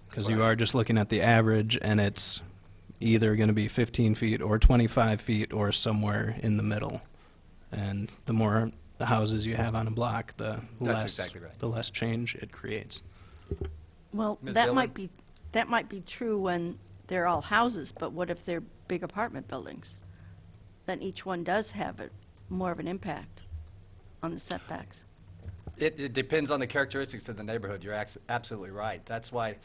Speaker 5: Because you are just looking at the average, and it's either going to be 15 feet or 25 feet or somewhere in the middle. And the more the houses you have on a block, the
Speaker 1: That's exactly right.
Speaker 5: less change it creates.
Speaker 10: Well,
Speaker 1: Ms.
Speaker 10: that
Speaker 1: Dillon?
Speaker 10: might be true when they're all houses, but what if they're big apartment buildings? Then each one does have more of an impact on the setbacks.
Speaker 1: It depends on the characteristics of the neighborhood. You're absolutely right. That's why,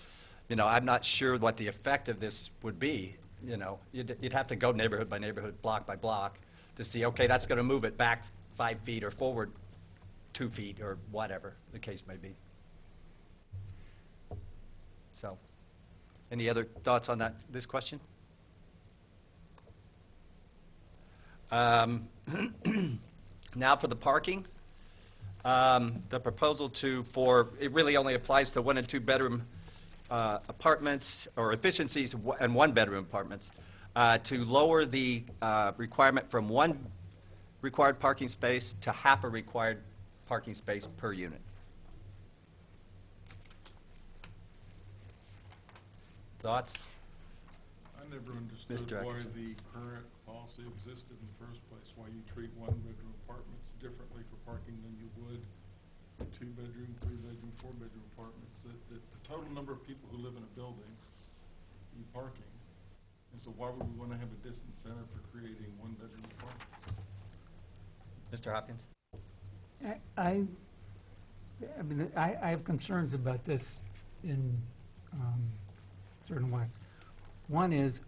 Speaker 1: I'm not sure what the effect of this would be. You'd have to go neighborhood by neighborhood, block by block, to see, okay, that's going to move it back 5 feet or forward 2 feet or whatever the case may be. So, any other thoughts on this question? Now for the parking. The proposal it really only applies to 1 and 2 bedroom apartments or efficiencies and 1 bedroom apartments to lower the requirement from 1 required parking space to half a required parking space per unit. Thoughts?
Speaker 3: I never understood
Speaker 1: Mr.
Speaker 3: why
Speaker 1: Atkinson.
Speaker 3: the current policy existed in the first place, why you treat 1-bedroom apartments differently for parking than you would for 2-bedroom, 3-bedroom, 4-bedroom apartments. That the total number of people who live in a building need parking. And so why would we want to have a disincentive for creating 1-bedroom apartments?
Speaker 1: Mr. Hopkins?
Speaker 9: I have concerns about this in certain ways. One is,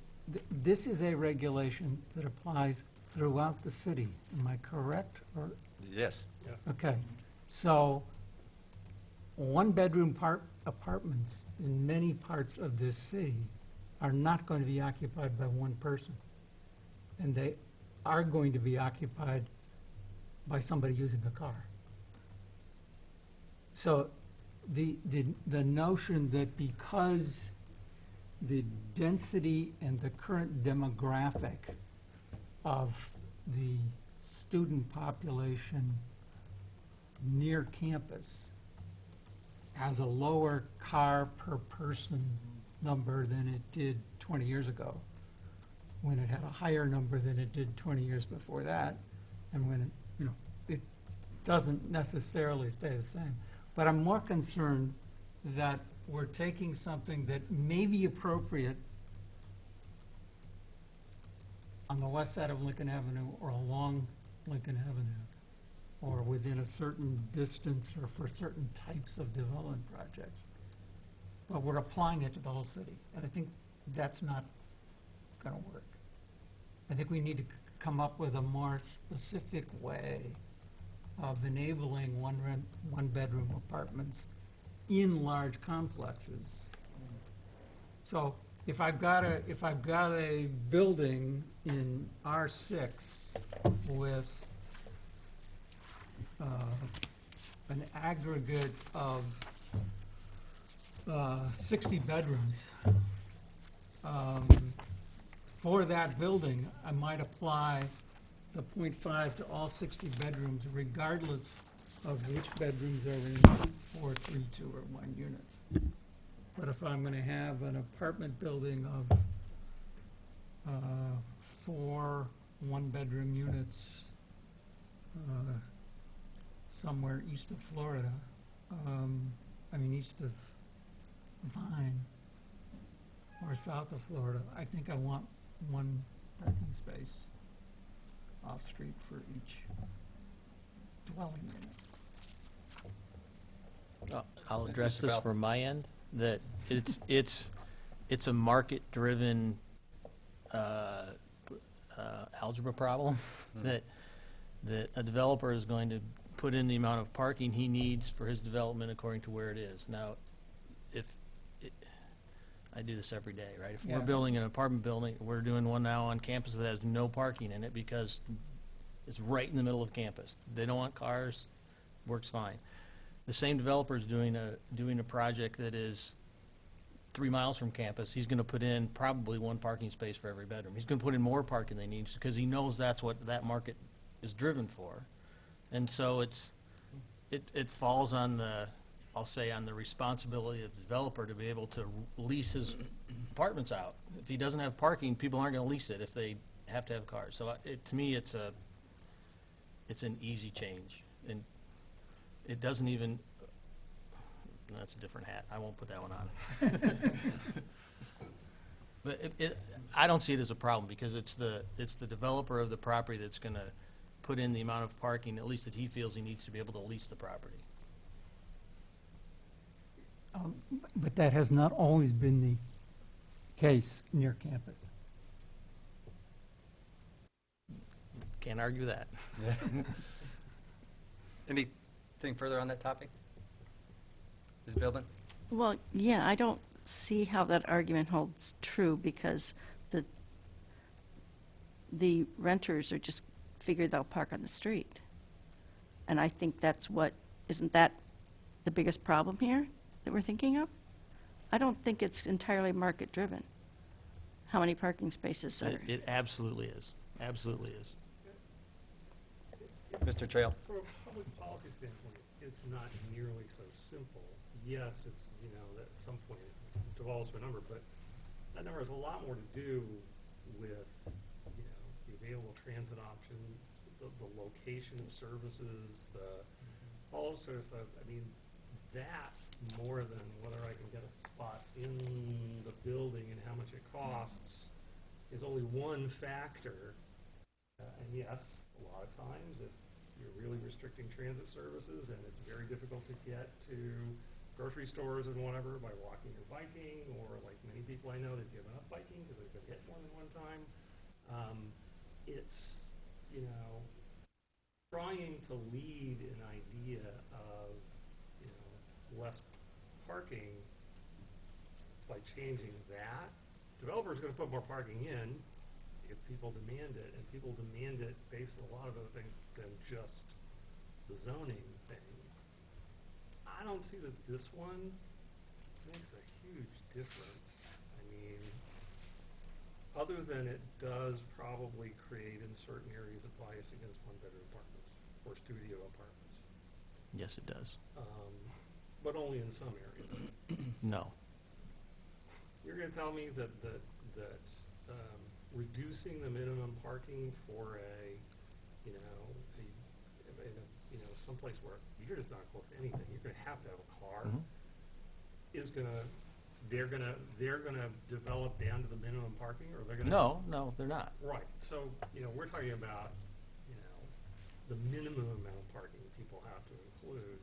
Speaker 9: this is a regulation that applies throughout the city. Am I correct? Or
Speaker 1: Yes.
Speaker 9: okay, so 1-bedroom apartments in many parts of this city are not going to be occupied by 1 person, and they are going to be occupied by somebody using a car. So the notion that because the density and the current demographic of the student population near campus has a lower car per person number than it did 20 years ago, when it had a higher number than it did 20 years before that, and when it doesn't necessarily stay the same. But I'm more concerned that we're taking something that may be appropriate on the west side of Lincoln Avenue or along Lincoln Avenue, or within a certain distance or for certain types of development projects. but we're applying it to the whole city. And I think that's not going to work. I think we need to come up with a more specific way of enabling one-bedroom apartments in large complexes. So if I've got a building in R6 with an aggregate of 60 bedrooms, for that building, I might apply the 0.5 to all 60 bedrooms, regardless of which bedrooms are in 4, 3, 2, or 1 units. But if I'm going to have an apartment building of 4 one-bedroom units somewhere east of Florida, east of Vine or south of Florida, I think I want one parking space off-street for each dwelling unit.
Speaker 6: I'll address
Speaker 1: Mr.
Speaker 6: this
Speaker 1: Bell.
Speaker 6: from my end, that it's a market-driven algebra problem, that a developer is going to put in the amount of parking he needs for his development according to where it is. Now, I do this every day, right? If we're
Speaker 9: Yeah.
Speaker 6: building an apartment building, we're doing one now on campus that has no parking in it because it's right in the middle of campus. They don't want cars, works fine. The same developer is doing a project that is 3 miles from campus. He's going to put in probably 1 parking space for every bedroom. He's going to put in more parking than he needs because he knows that's what that market is driven for. And so it falls on the, I'll say, on the responsibility of the developer to be able to lease his apartments out. If he doesn't have parking, people aren't going to lease it if they have to have cars. So to me, it's an easy change. And it doesn't even, that's a different hat. I won't put that one on. But I don't see it as a problem because it's the developer of the property that's going to put in the amount of parking, at least that he feels he needs to be able to lease the property.
Speaker 9: But that has not always been the case near campus.
Speaker 6: Can't argue that.
Speaker 1: Anything further on that topic? Ms. Billman?
Speaker 10: Well, yeah, I don't see how that argument holds true because the renters are just figure they'll park on the street. And I think isn't that the biggest problem here that we're thinking of? I don't think it's entirely market-driven, how many parking spaces are.
Speaker 6: It absolutely is. Absolutely is.
Speaker 1: Mr. Trail?
Speaker 7: From a public policy standpoint, it's not nearly so simple. Yes, it's, that at some point it develops a number, but that number has a lot more to do with, the available transit options, the location of services, all those sort of stuff. That more than whether I can get a spot in the building and how much it costs is only one factor. And yes, a lot of times if you're really restricting transit services and it's very difficult to get to grocery stores and whatever by walking or biking, or like many people I know, they've given up biking because they've been hit more than one time. It's, trying to lead an idea of, less parking by changing that. Developer's going to put more parking in if people demand it, and people demand it based on a lot of other things than just the zoning thing. I don't see that this one makes a huge difference. Other than it does probably create in certain areas a bias against one-bedroom apartments or studio apartments,
Speaker 6: Yes, it does.
Speaker 7: but only in some areas.
Speaker 6: No.
Speaker 7: You're going to tell me that reducing the minimum parking for someplace where you're just not close to anything, you're going to have a car,
Speaker 6: Mhm.
Speaker 7: they're gonna develop down to the minimum parking, or they're gonna?
Speaker 6: No, they're not.
Speaker 7: Right. So we're talking about the minimum amount of parking people have to include,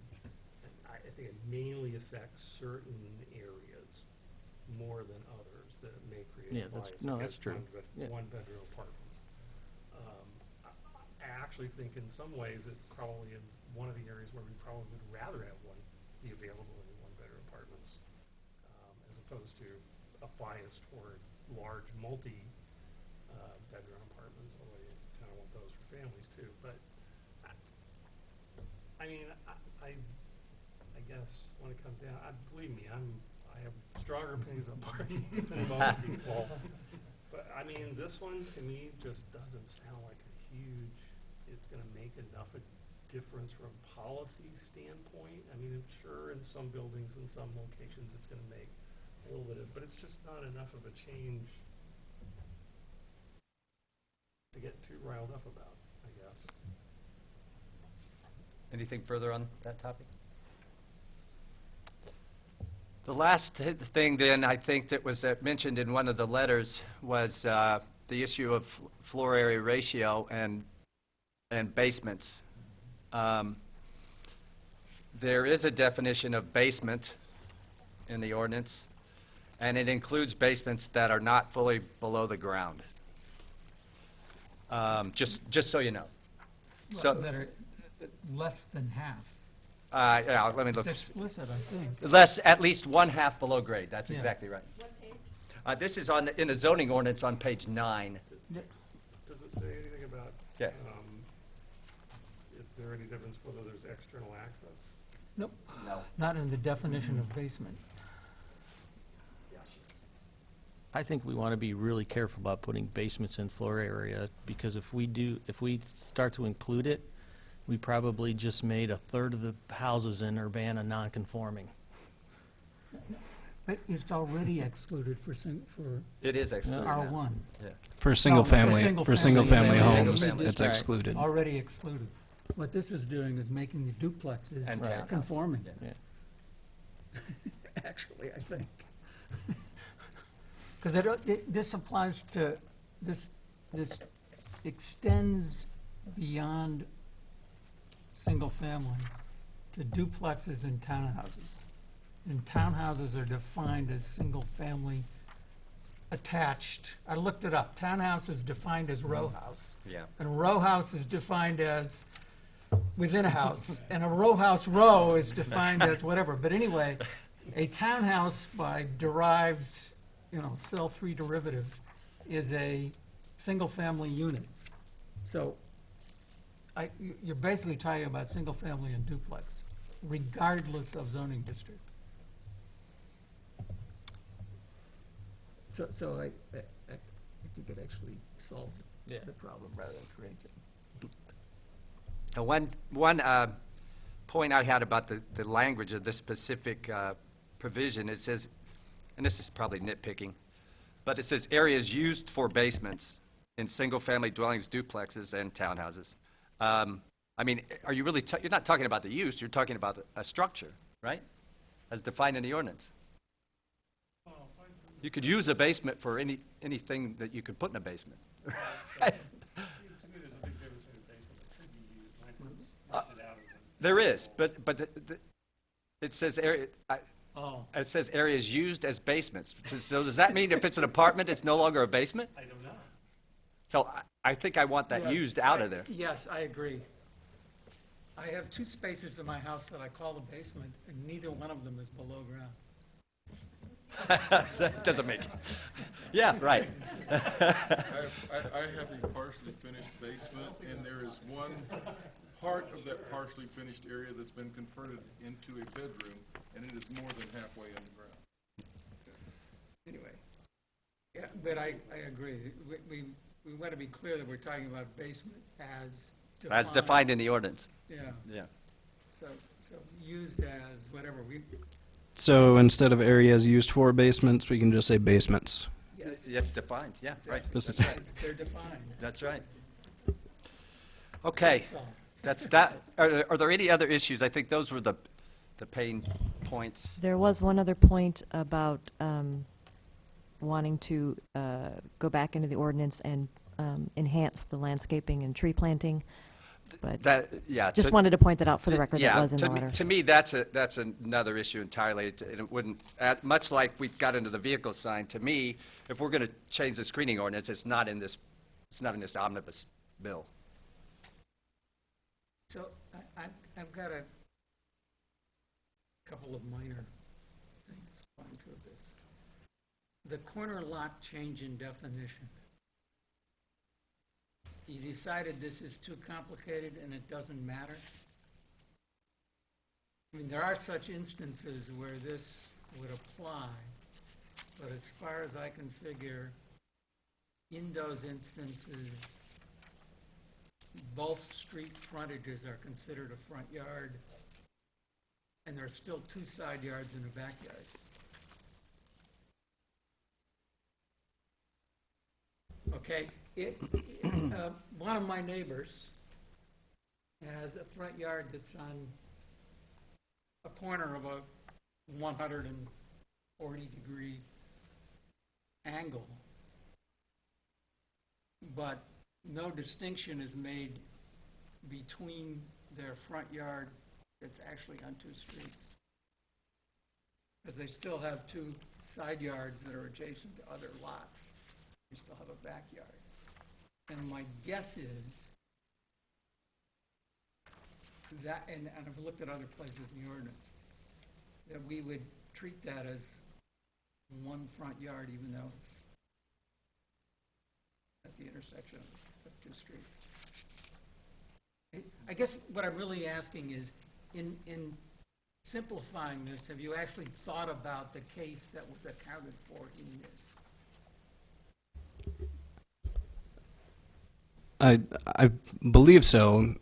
Speaker 7: and I think it mainly affects certain areas. more than others, that it may create
Speaker 6: Yeah,
Speaker 7: a
Speaker 6: that's-
Speaker 7: bias
Speaker 6: no, that's
Speaker 7: against
Speaker 6: true. Yeah.
Speaker 7: one-bedroom apartments. I actually think in some ways it probably is one of the areas where we probably would rather have one be available in one-bedroom apartments, as opposed to a bias toward large bedroom apartments, although you kind of want those for families too. But I mean, I guess when it comes down, believe me, I have stronger opinions on parking than most people. But I mean, this one to me just doesn't sound like a huge. It's going to make enough a difference from a policy standpoint. I mean, sure, in some buildings, in some locations, it's going to make a little bit of, but it's just not enough of a change to get too riled up about, I guess.
Speaker 1: Anything further on that topic? The last thing then, I think that was mentioned in one of the letters was the issue of floor area ratio and basements. There is a definition of basement in the ordinance, and it includes basements that are not fully below the ground. Just so you know. So,
Speaker 9: That are less than half.
Speaker 1: yeah, let me look.
Speaker 9: It's explicit, I think.
Speaker 1: Less, at least 1/2 below grade, that's
Speaker 9: Yeah.
Speaker 1: exactly right. This is in the zoning ordinance on page 9.
Speaker 7: Does it say anything about,
Speaker 1: Yeah.
Speaker 7: if there any difference whether there's external access?
Speaker 9: Nope,
Speaker 1: No.
Speaker 9: not in the definition of basement.
Speaker 6: I think we want to be really careful about putting basements in floor area, because if we start to include it, we probably just made a third of the houses in Urbana non-conforming.
Speaker 9: But it's already excluded for
Speaker 1: It is excluded now.
Speaker 9: R1.
Speaker 5: For single-family
Speaker 9: single-family
Speaker 5: single-family
Speaker 6: homes,
Speaker 5: homes,
Speaker 6: Single-family.
Speaker 5: it's
Speaker 6: Right.
Speaker 5: excluded.
Speaker 9: Already excluded. What this is doing is making the duplexes
Speaker 1: And townhouses.
Speaker 9: conforming.
Speaker 1: Yeah.
Speaker 6: Yeah.
Speaker 9: Actually, I think. Because this applies to, this extends beyond single-family to duplexes and townhouses. And townhouses are defined as single-family attached. I looked it up. Townhouse is defined as row house.
Speaker 1: Yeah.
Speaker 9: And row house is defined as within a house. And a row house row is defined as whatever. But anyway, a townhouse by derived, cell 3 derivatives, is a single-family unit. So you're basically talking about single-family and duplex, regardless of zoning district. So I think it actually solves
Speaker 6: Yeah.
Speaker 9: the problem rather than creates it.
Speaker 1: One point I had about the language of this specific provision, it says, and this is probably nitpicking, but it says areas used for basements in single-family dwellings, duplexes, and townhouses. I mean, are you really, you're not talking about the use, you're talking about a structure, right? As defined in the ordinance. You could use a basement for anything that you could put in a basement.
Speaker 7: To me, there's a big difference between a basement that could be used when it's rented out as a.
Speaker 1: There is, but it says area,
Speaker 9: Oh.
Speaker 1: it says areas used as basements. So does that mean if it's an apartment, it's no longer a basement?
Speaker 7: I don't know.
Speaker 1: So I think I want that
Speaker 9: Yes,
Speaker 1: used out of there.
Speaker 9: Yes, I agree. I have 2 spaces in my house that I call the basement, and neither one of them is below ground.
Speaker 1: That doesn't make, yeah, right.
Speaker 3: I have a partially finished basement, and there is one part of that partially finished area that's been converted into a bedroom, and it is more than halfway underground.
Speaker 9: Anyway, yeah, but I agree. We want to be clear that we're talking about basement as defined.
Speaker 1: As defined in the ordinance,
Speaker 9: Yeah,
Speaker 1: yeah.
Speaker 9: so used as whatever,
Speaker 5: So instead of areas used for basements, we can just say basements.
Speaker 9: yes,
Speaker 1: It's defined, yeah, right.
Speaker 5: This is-
Speaker 9: they're defined.
Speaker 1: That's right. Okay,
Speaker 9: So,
Speaker 1: that's that. Are there any other issues? I think those were the pain points.
Speaker 4: There was one other point about wanting to go back into the ordinance and enhance the landscaping and tree planting. But
Speaker 1: That, yeah.
Speaker 4: just wanted to point that out for the record, that
Speaker 1: Yeah,
Speaker 4: was in the
Speaker 1: to me-
Speaker 4: letter.
Speaker 1: To me, that's another issue entirely. And it wouldn't, much like we got into the vehicle sign, to me, if we're going to change the screening ordinance, it's not in this omnibus bill.
Speaker 9: So I've got a couple of minor things going through this. The corner lot change in definition. You decided this is too complicated and it doesn't matter? I mean, there are such instances where this would apply, but as far as I can figure, in those instances, both street frontages are considered a front yard, and there are still 2 side yards and a backyard. Okay, one of my neighbors has a front yard that's on a corner of a 140-degree angle, but no distinction is made between their front yard that's actually on 2 streets. Because they still have 2 side yards that are adjacent to other lots. They still have a backyard. And my guess is that, and I've looked at other places in the ordinance, that we would treat that as one front yard, even though it's at the intersection of 2 streets. I guess what I'm really asking is, in simplifying this, have you actually thought about the case that was accounted for in this?
Speaker 5: I believe so.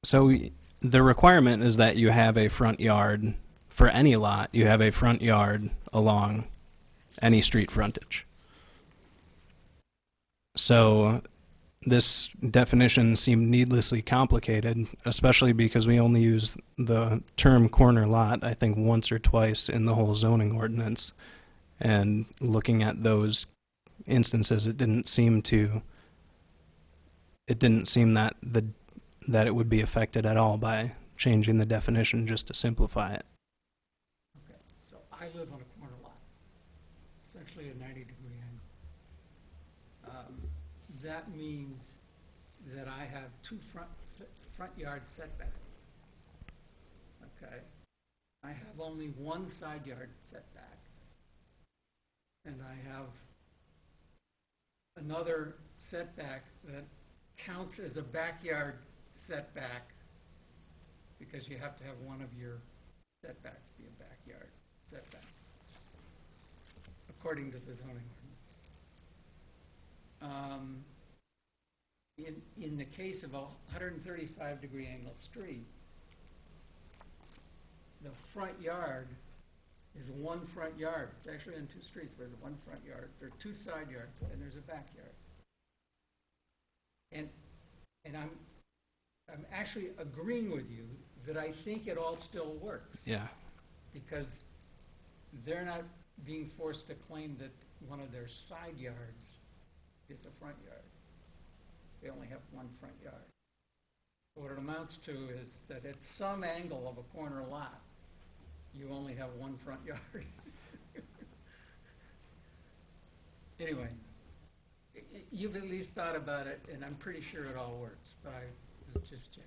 Speaker 5: So the requirement is that you have a front yard for any lot. You have a front yard along any street frontage. So this definition seemed needlessly complicated, especially because we only use the term corner lot, I think, once or twice in the whole zoning ordinance. And looking at those instances, it didn't seem that that it would be affected at all by changing the definition just to simplify it.
Speaker 9: Okay, so I live on a corner lot, essentially a 90-degree angle. That means that I have 2 front yard setbacks. Okay, I have only 1 side yard setback, and I have another setback that counts as a backyard setback, because you have to have one of your setbacks be a backyard setback, according to the zoning ordinance. In the case of a 135-degree angle street, the front yard is 1 front yard. It's actually on 2 streets. There's 1 front yard. There are 2 side yards, and there's a backyard. And I'm actually agreeing with you that I think it all still works.
Speaker 5: Yeah.
Speaker 9: Because they're not being forced to claim that one of their side yards is a front yard. They only have 1 front yard. What it amounts to is that at some angle of a corner lot, you only have 1 front yard. Anyway, you've at least thought about it, and I'm pretty sure it all works, but I was just checking.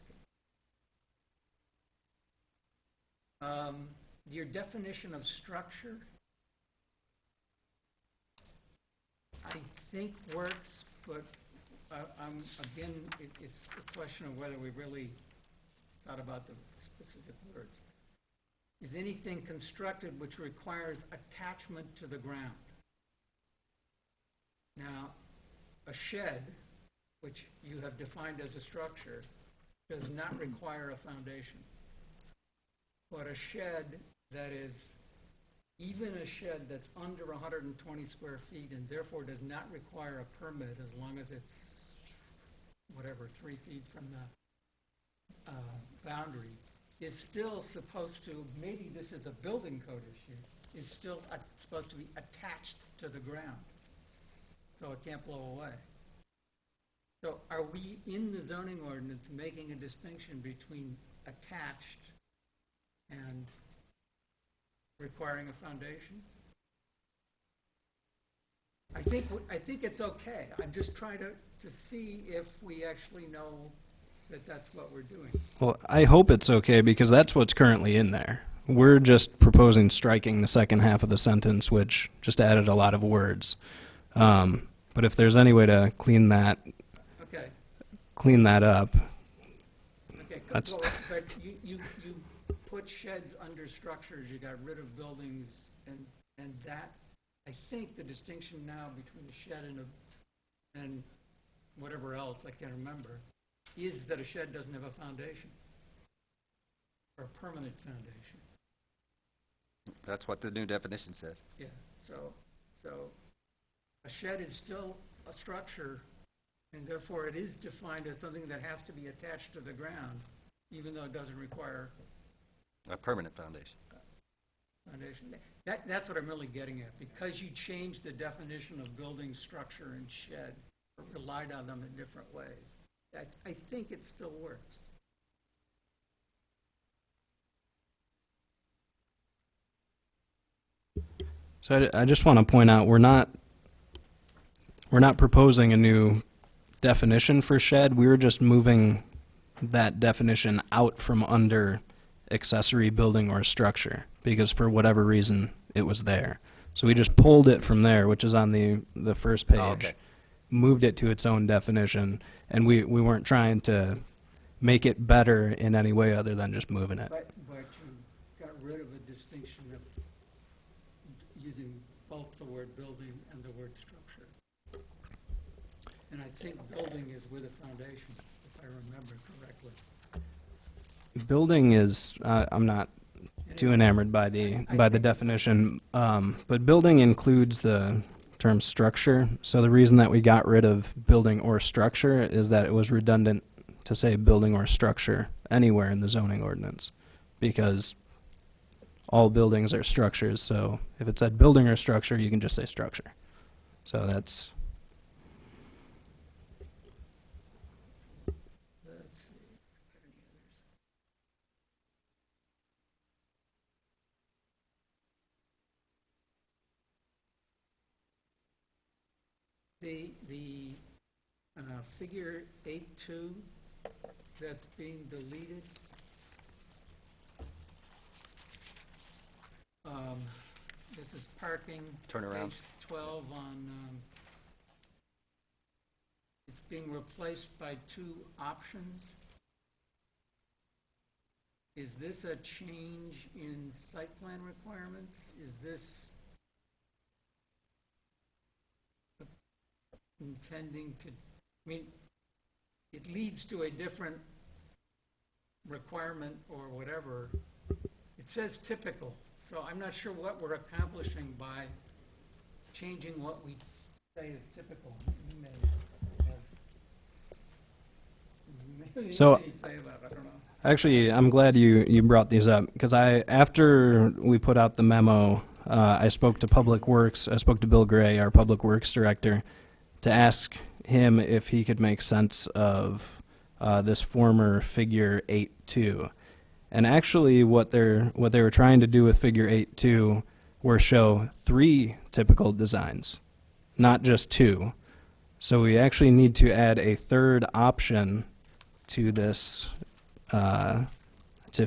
Speaker 9: Your definition of structure, I think works, but again, it's a question of whether we really thought about the specific words. Is anything constructed which requires attachment to the ground? Now, a shed, which you have defined as a structure, does not require a foundation. But a shed that is, even a shed that's under 120 square feet and therefore does not require a permit as long as it's, whatever, 3 feet from the boundary, is still supposed to, maybe this is a building code issue, is still supposed to be attached to the ground, so it can't blow away. So are we in the zoning ordinance making a distinction between attached and requiring a foundation? I think it's okay. I'm just trying to see if we actually know that that's what we're doing.
Speaker 5: Well, I hope it's okay because that's what's currently in there. We're just proposing striking the second half of the sentence, which just added a lot of words. But if there's any way to clean that up,
Speaker 9: Okay,
Speaker 5: That's-
Speaker 9: but you put sheds under structures, you got rid of buildings, and that, I think the distinction now between a shed and whatever else, I can't remember, is that a shed doesn't have a foundation, or a permanent foundation.
Speaker 1: That's what the new definition says.
Speaker 9: Yeah, so a shed is still a structure, and therefore it is defined as something that has to be attached to the ground, even though it doesn't require
Speaker 1: A permanent foundation.
Speaker 9: foundation. That's what I'm really getting at. Because you changed the definition of building, structure, and shed, or relied on them in different ways, I think it still works.
Speaker 5: so I just want to point out we're not proposing a new definition for shed. We were just moving that definition out from under accessory building or structure because for whatever reason it was there. So we just pulled it from there, which is on the first page,
Speaker 1: Oh, okay.
Speaker 5: moved it to its own definition, and we weren't trying to make it better in any way other than just moving it.
Speaker 9: But you got rid of a distinction of using both the word building and the word structure. And I think building is with a foundation, if I remember correctly.
Speaker 5: Building is, I'm not too enamored by the definition, but building includes the term structure. So the reason that we got rid of building or structure is that it was redundant to say building or structure anywhere in the zoning ordinance, because all buildings are structures. So if it said building or structure, you can just say structure. So that's.
Speaker 9: Let's see. Any others? The figure 8.2 that's being deleted. This is parking.
Speaker 1: Turnaround.
Speaker 9: Page 12 on, it's being replaced by two options. Is this a change in site plan requirements? Is this intending to, I mean, it leads to a different requirement or whatever. It says typical, so I'm not sure what we're accomplishing by changing what we say is typical. You may have
Speaker 5: So-
Speaker 9: anything to say about it, I don't know.
Speaker 5: Actually, I'm glad you brought these up because after we put out the memo, I spoke to Public Works. I spoke to Bill Gray, our Public Works director, to ask him if he could make sense of this former figure 8.2. And actually, what they were trying to do with figure 8.2 were show 3 typical designs, not just 2. So we actually need to add a third option to this. To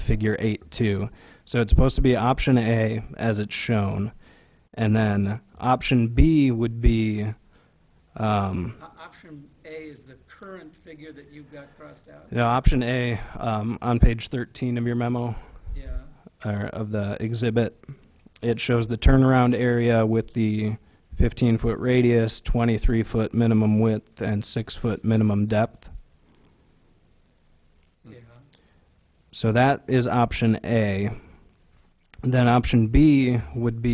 Speaker 5: figure 8.2. So it's supposed to be option A as it's shown, and then option B would be
Speaker 9: Option A is the current figure that you've got crossed out.
Speaker 5: option A on page 13 of your memo,
Speaker 9: Yeah,
Speaker 5: or of the exhibit. It shows the turnaround area with the 15-foot radius, 23-foot minimum width, and 6-foot minimum depth.
Speaker 9: yeah.
Speaker 5: So that is option A. Then option B would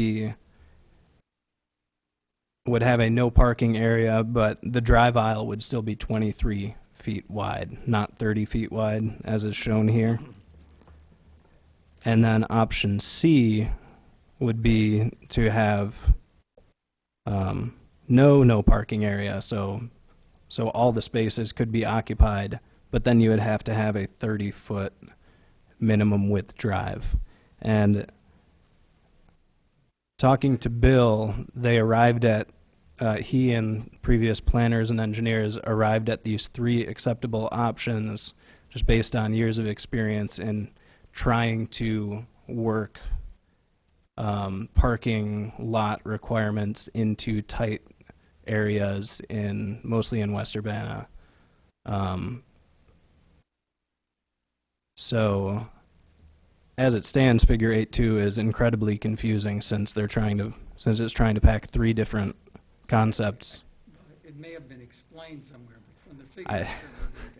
Speaker 5: have a no parking area, but the drive aisle would still be 23 feet wide, not 30 feet wide, as is shown here. And then option C would be to have no parking area, so So all the spaces could be occupied, but then you would have to have a 30-foot minimum width drive. And talking to Bill, they arrived at, he and previous planners and engineers arrived at these 3 acceptable options just based on years of experience in trying to work parking lot requirements into tight areas mostly in West Urbana. So as it stands, figure 8.2 is incredibly confusing since it's trying to pack 3 different concepts.
Speaker 9: It may have been explained somewhere, but from the
Speaker 5: I-
Speaker 9: figures.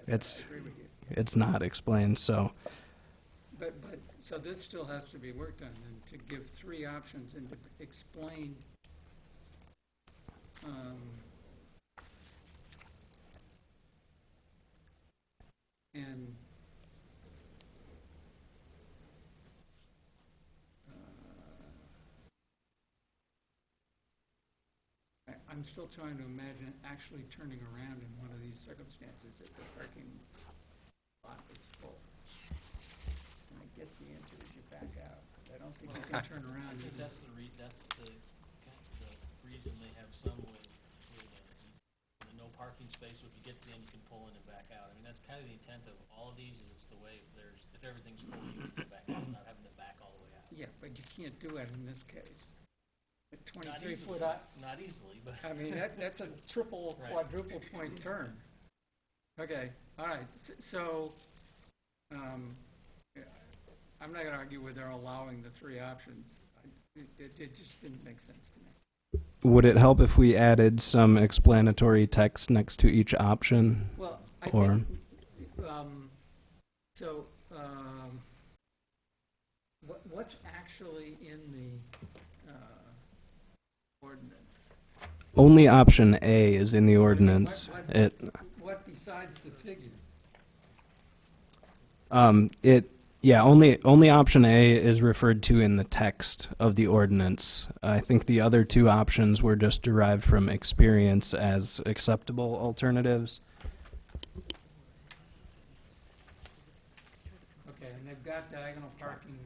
Speaker 5: it's-
Speaker 9: I agree with you.
Speaker 5: It's not explained, so
Speaker 9: But, so this still has to be worked on, and to give 3 options and to explain, and, I'm still trying to imagine actually turning around in one of these circumstances if the parking lot is full. And I guess the answer is you back out, 'cause I don't think you can turn around.
Speaker 6: I think that's the reason they have some with the no parking space, so if you get to the end, you can pull in and back out. I mean, that's kind of the intent of all of these, is it's the way if everything's full, you can go back out, not having to back all the way out.
Speaker 9: Yeah, but you can't do it in this case. A
Speaker 6: Not
Speaker 9: 23
Speaker 6: easily,
Speaker 9: foot,
Speaker 6: not easily, but.
Speaker 9: I mean, that's a triple,
Speaker 6: Right.
Speaker 9: quadruple point turn. Okay, all right, so, yeah, I'm not gonna argue with their allowing the 3 options. It just didn't make sense to me.
Speaker 5: would it help if we added some explanatory text next to each option?
Speaker 9: Well, I
Speaker 5: Or-
Speaker 9: think, so, what's actually in the ordinance?
Speaker 5: Only option A is in the ordinance.
Speaker 9: What besides the figure?
Speaker 5: Only option A is referred to in the text of the ordinance. I think the other 2 options were just derived from experience as acceptable alternatives.
Speaker 9: Okay, and they've got diagonal parking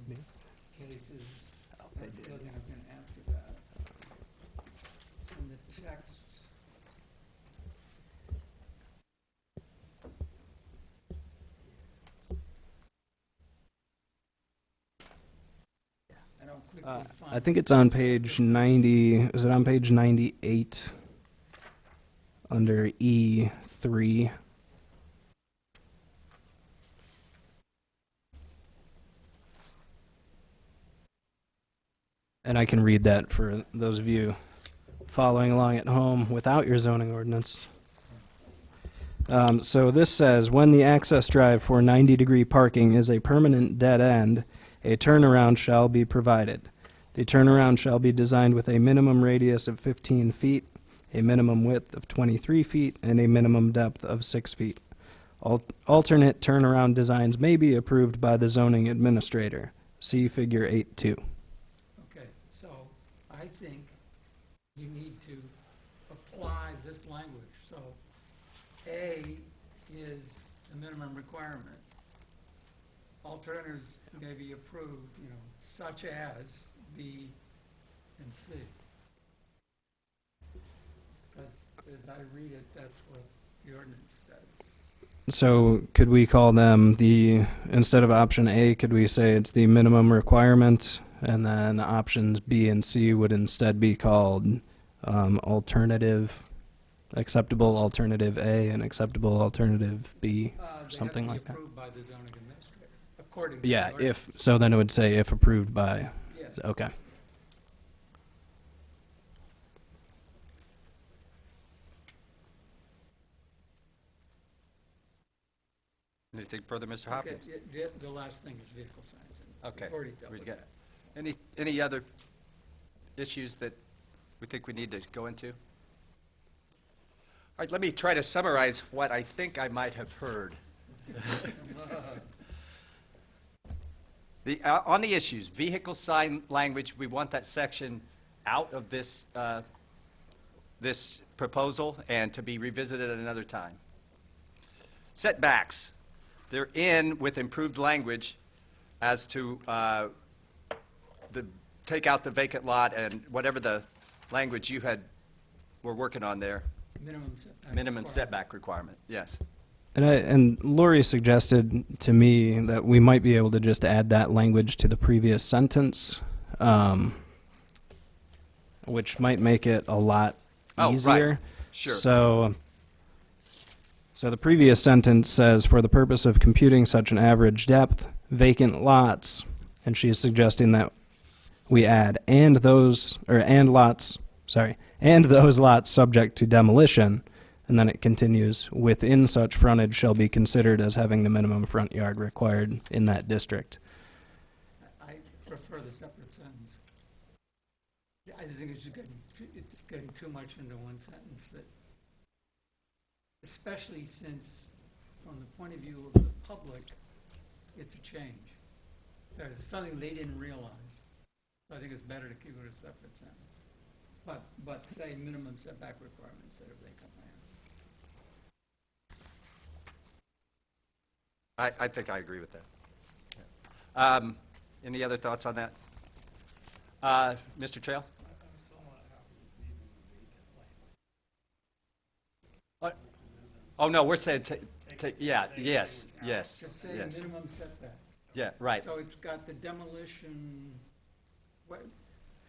Speaker 9: cases. That's the other thing I was gonna ask you about. And the text. I don't quickly find.
Speaker 5: I think it's on page 90. Is it on page 98 under E3? And I can read that for those of you following along at home without your zoning ordinance. So this says, when the access drive for 90-degree parking is a permanent dead end, a turnaround shall be provided. The turnaround shall be designed with a minimum radius of 15 feet, a minimum width of 23 feet, and a minimum depth of 6 feet. Alternate turnaround designs may be approved by the zoning administrator. See Figure 8.2.
Speaker 9: Okay, so I think you need to apply this language. So A is the minimum requirement. Alternatives may be approved, such as B and C. Because as I read it, that's what the ordinance does.
Speaker 5: So could we call them instead of option A, could we say it's the minimum requirement, and then options B and C would instead be called acceptable alternative A and acceptable alternative B, something like
Speaker 9: They
Speaker 5: that?
Speaker 9: have to be approved by the zoning administrator, according to the
Speaker 5: Yeah,
Speaker 9: ordinance.
Speaker 5: so then it would say if approved by,
Speaker 9: Yes.
Speaker 5: okay.
Speaker 1: Anything further, Mr.
Speaker 9: Okay,
Speaker 1: Hopkins?
Speaker 9: the last thing is vehicle signs. and
Speaker 1: Okay.
Speaker 9: we've already dealt
Speaker 1: We
Speaker 9: with
Speaker 1: got-
Speaker 9: that.
Speaker 1: Any other issues that we think we need to go into? All right, let me try to summarize what I think I might have heard. On the issues, vehicle sign language, we want that section out of this this proposal and to be revisited at another time. Setbacks, they're in with improved language as to take out the vacant lot and whatever the language you were working on there. Minimum setback requirement, yes.
Speaker 5: And Lori suggested to me that we might be able to just add that language to the previous sentence, which might make it a lot
Speaker 1: Oh, right.
Speaker 5: easier.
Speaker 1: Sure.
Speaker 5: So the previous sentence says, for the purpose of computing such an average depth, vacant lots, and she's suggesting that we add and those lots subject to demolition, and then it continues, within such frontage shall be considered as having the minimum front yard required in that district.
Speaker 9: I prefer the separate sentence. I think it's getting too much into one sentence, that, especially since, from the point of view of the public, it's a change. There's something they didn't realize. So I think it's better to keep it a separate sentence. But say minimum setback requirement instead of vacant land.
Speaker 1: I think I agree with that. Any other thoughts on that? Mr. Trail? Oh, no, we're saying, yes.
Speaker 9: Just say
Speaker 1: Yes.
Speaker 9: minimum setback.
Speaker 1: Yeah, right.
Speaker 9: So it's got the demolition, what,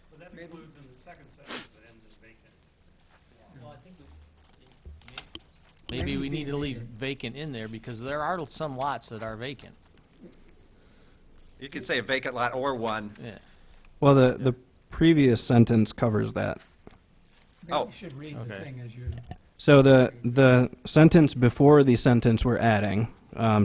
Speaker 7: But that includes in the second sentence that ends in vacant.
Speaker 6: Well, I think maybe we need to leave vacant in there, because there are some lots that are vacant.
Speaker 1: You could say a vacant lot or one.
Speaker 6: Yeah.
Speaker 5: Well, the previous sentence covers that.
Speaker 9: maybe
Speaker 1: Oh.
Speaker 9: you should read the
Speaker 6: Okay.
Speaker 9: thing as you.
Speaker 5: So the sentence before the sentence we're adding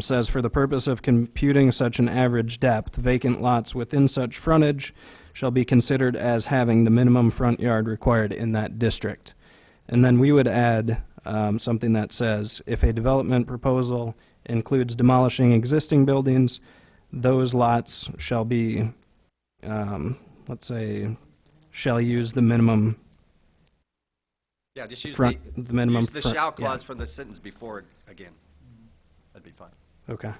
Speaker 5: says, for the purpose of computing such an average depth, vacant lots within such frontage shall be considered as having the minimum front yard required in that district. And then we would add something that says, if a development proposal includes demolishing existing buildings, those lots shall be, shall use the minimum
Speaker 1: Yeah, just use
Speaker 5: front, the minimum
Speaker 1: use the
Speaker 5: front-
Speaker 1: shall
Speaker 5: yeah.
Speaker 1: clause from the sentence before again. That'd be fine.
Speaker 5: Okay.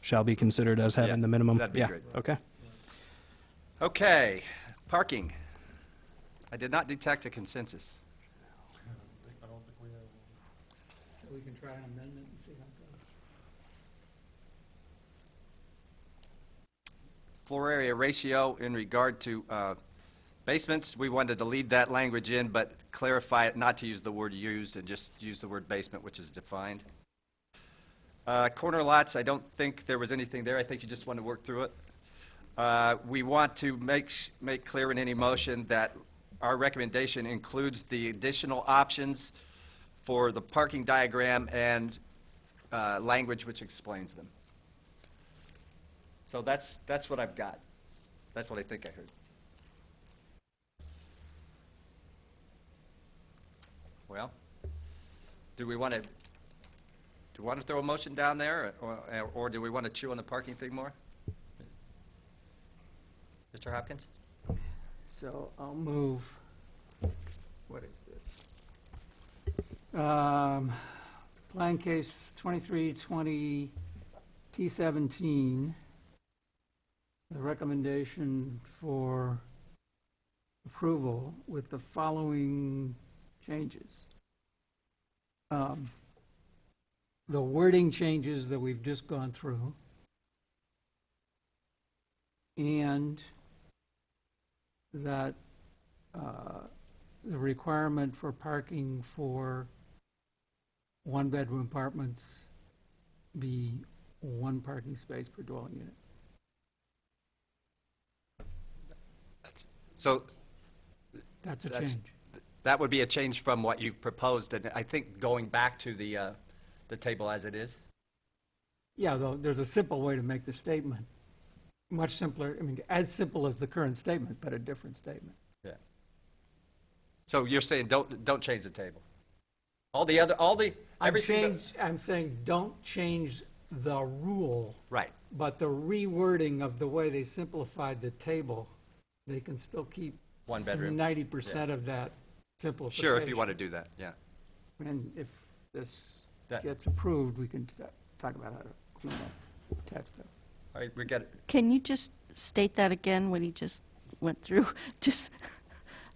Speaker 5: Shall be considered as having
Speaker 1: Yeah,
Speaker 5: the minimum?
Speaker 1: that'd be
Speaker 5: Yeah,
Speaker 1: great.
Speaker 5: okay.
Speaker 1: Okay, parking. I did not detect a consensus.
Speaker 3: I don't think we have.
Speaker 9: So we can try an amendment and see how it goes.
Speaker 1: Floor area ratio in regard to basements, we wanted to leave that language in, but clarify it not to use the word used and just use the word basement, which is defined. Corner lots, I don't think there was anything there. I think you just want to work through it. We want to make clear in any motion that our recommendation includes the additional options for the parking diagram and language which explains them. So that's what I've got. That's what I think I heard. Well, do we want to throw a motion down there, or do we want to chew on the parking thing more? Mr. Hopkins?
Speaker 9: So I'll move, what is this? Plan case 2320 T17, the recommendation for approval with the following changes. The wording changes that we've just gone through, and that the requirement for parking for one-bedroom apartments be one parking space per dwelling unit.
Speaker 1: So
Speaker 9: That's a
Speaker 1: That's-
Speaker 9: change.
Speaker 1: that would be a change from what you've proposed, and I think going back to the table as it is.
Speaker 9: Yeah, though, there's a simple way to make the statement. Much simpler, I mean, as simple as the current statement, but a different statement.
Speaker 1: Yeah. So you're saying don't change the table?
Speaker 9: I'm saying don't change the rule,
Speaker 1: Right.
Speaker 9: but the rewording of the way they simplified the table, they can still keep
Speaker 1: One bedroom.
Speaker 9: 90% of that simplification.
Speaker 1: Sure, if you want to do that, yeah.
Speaker 9: And if this
Speaker 1: That-
Speaker 9: gets approved, we can talk about how to clean up text up.
Speaker 1: All right, we got it.
Speaker 10: Can you just state that again, what he just went through? Just,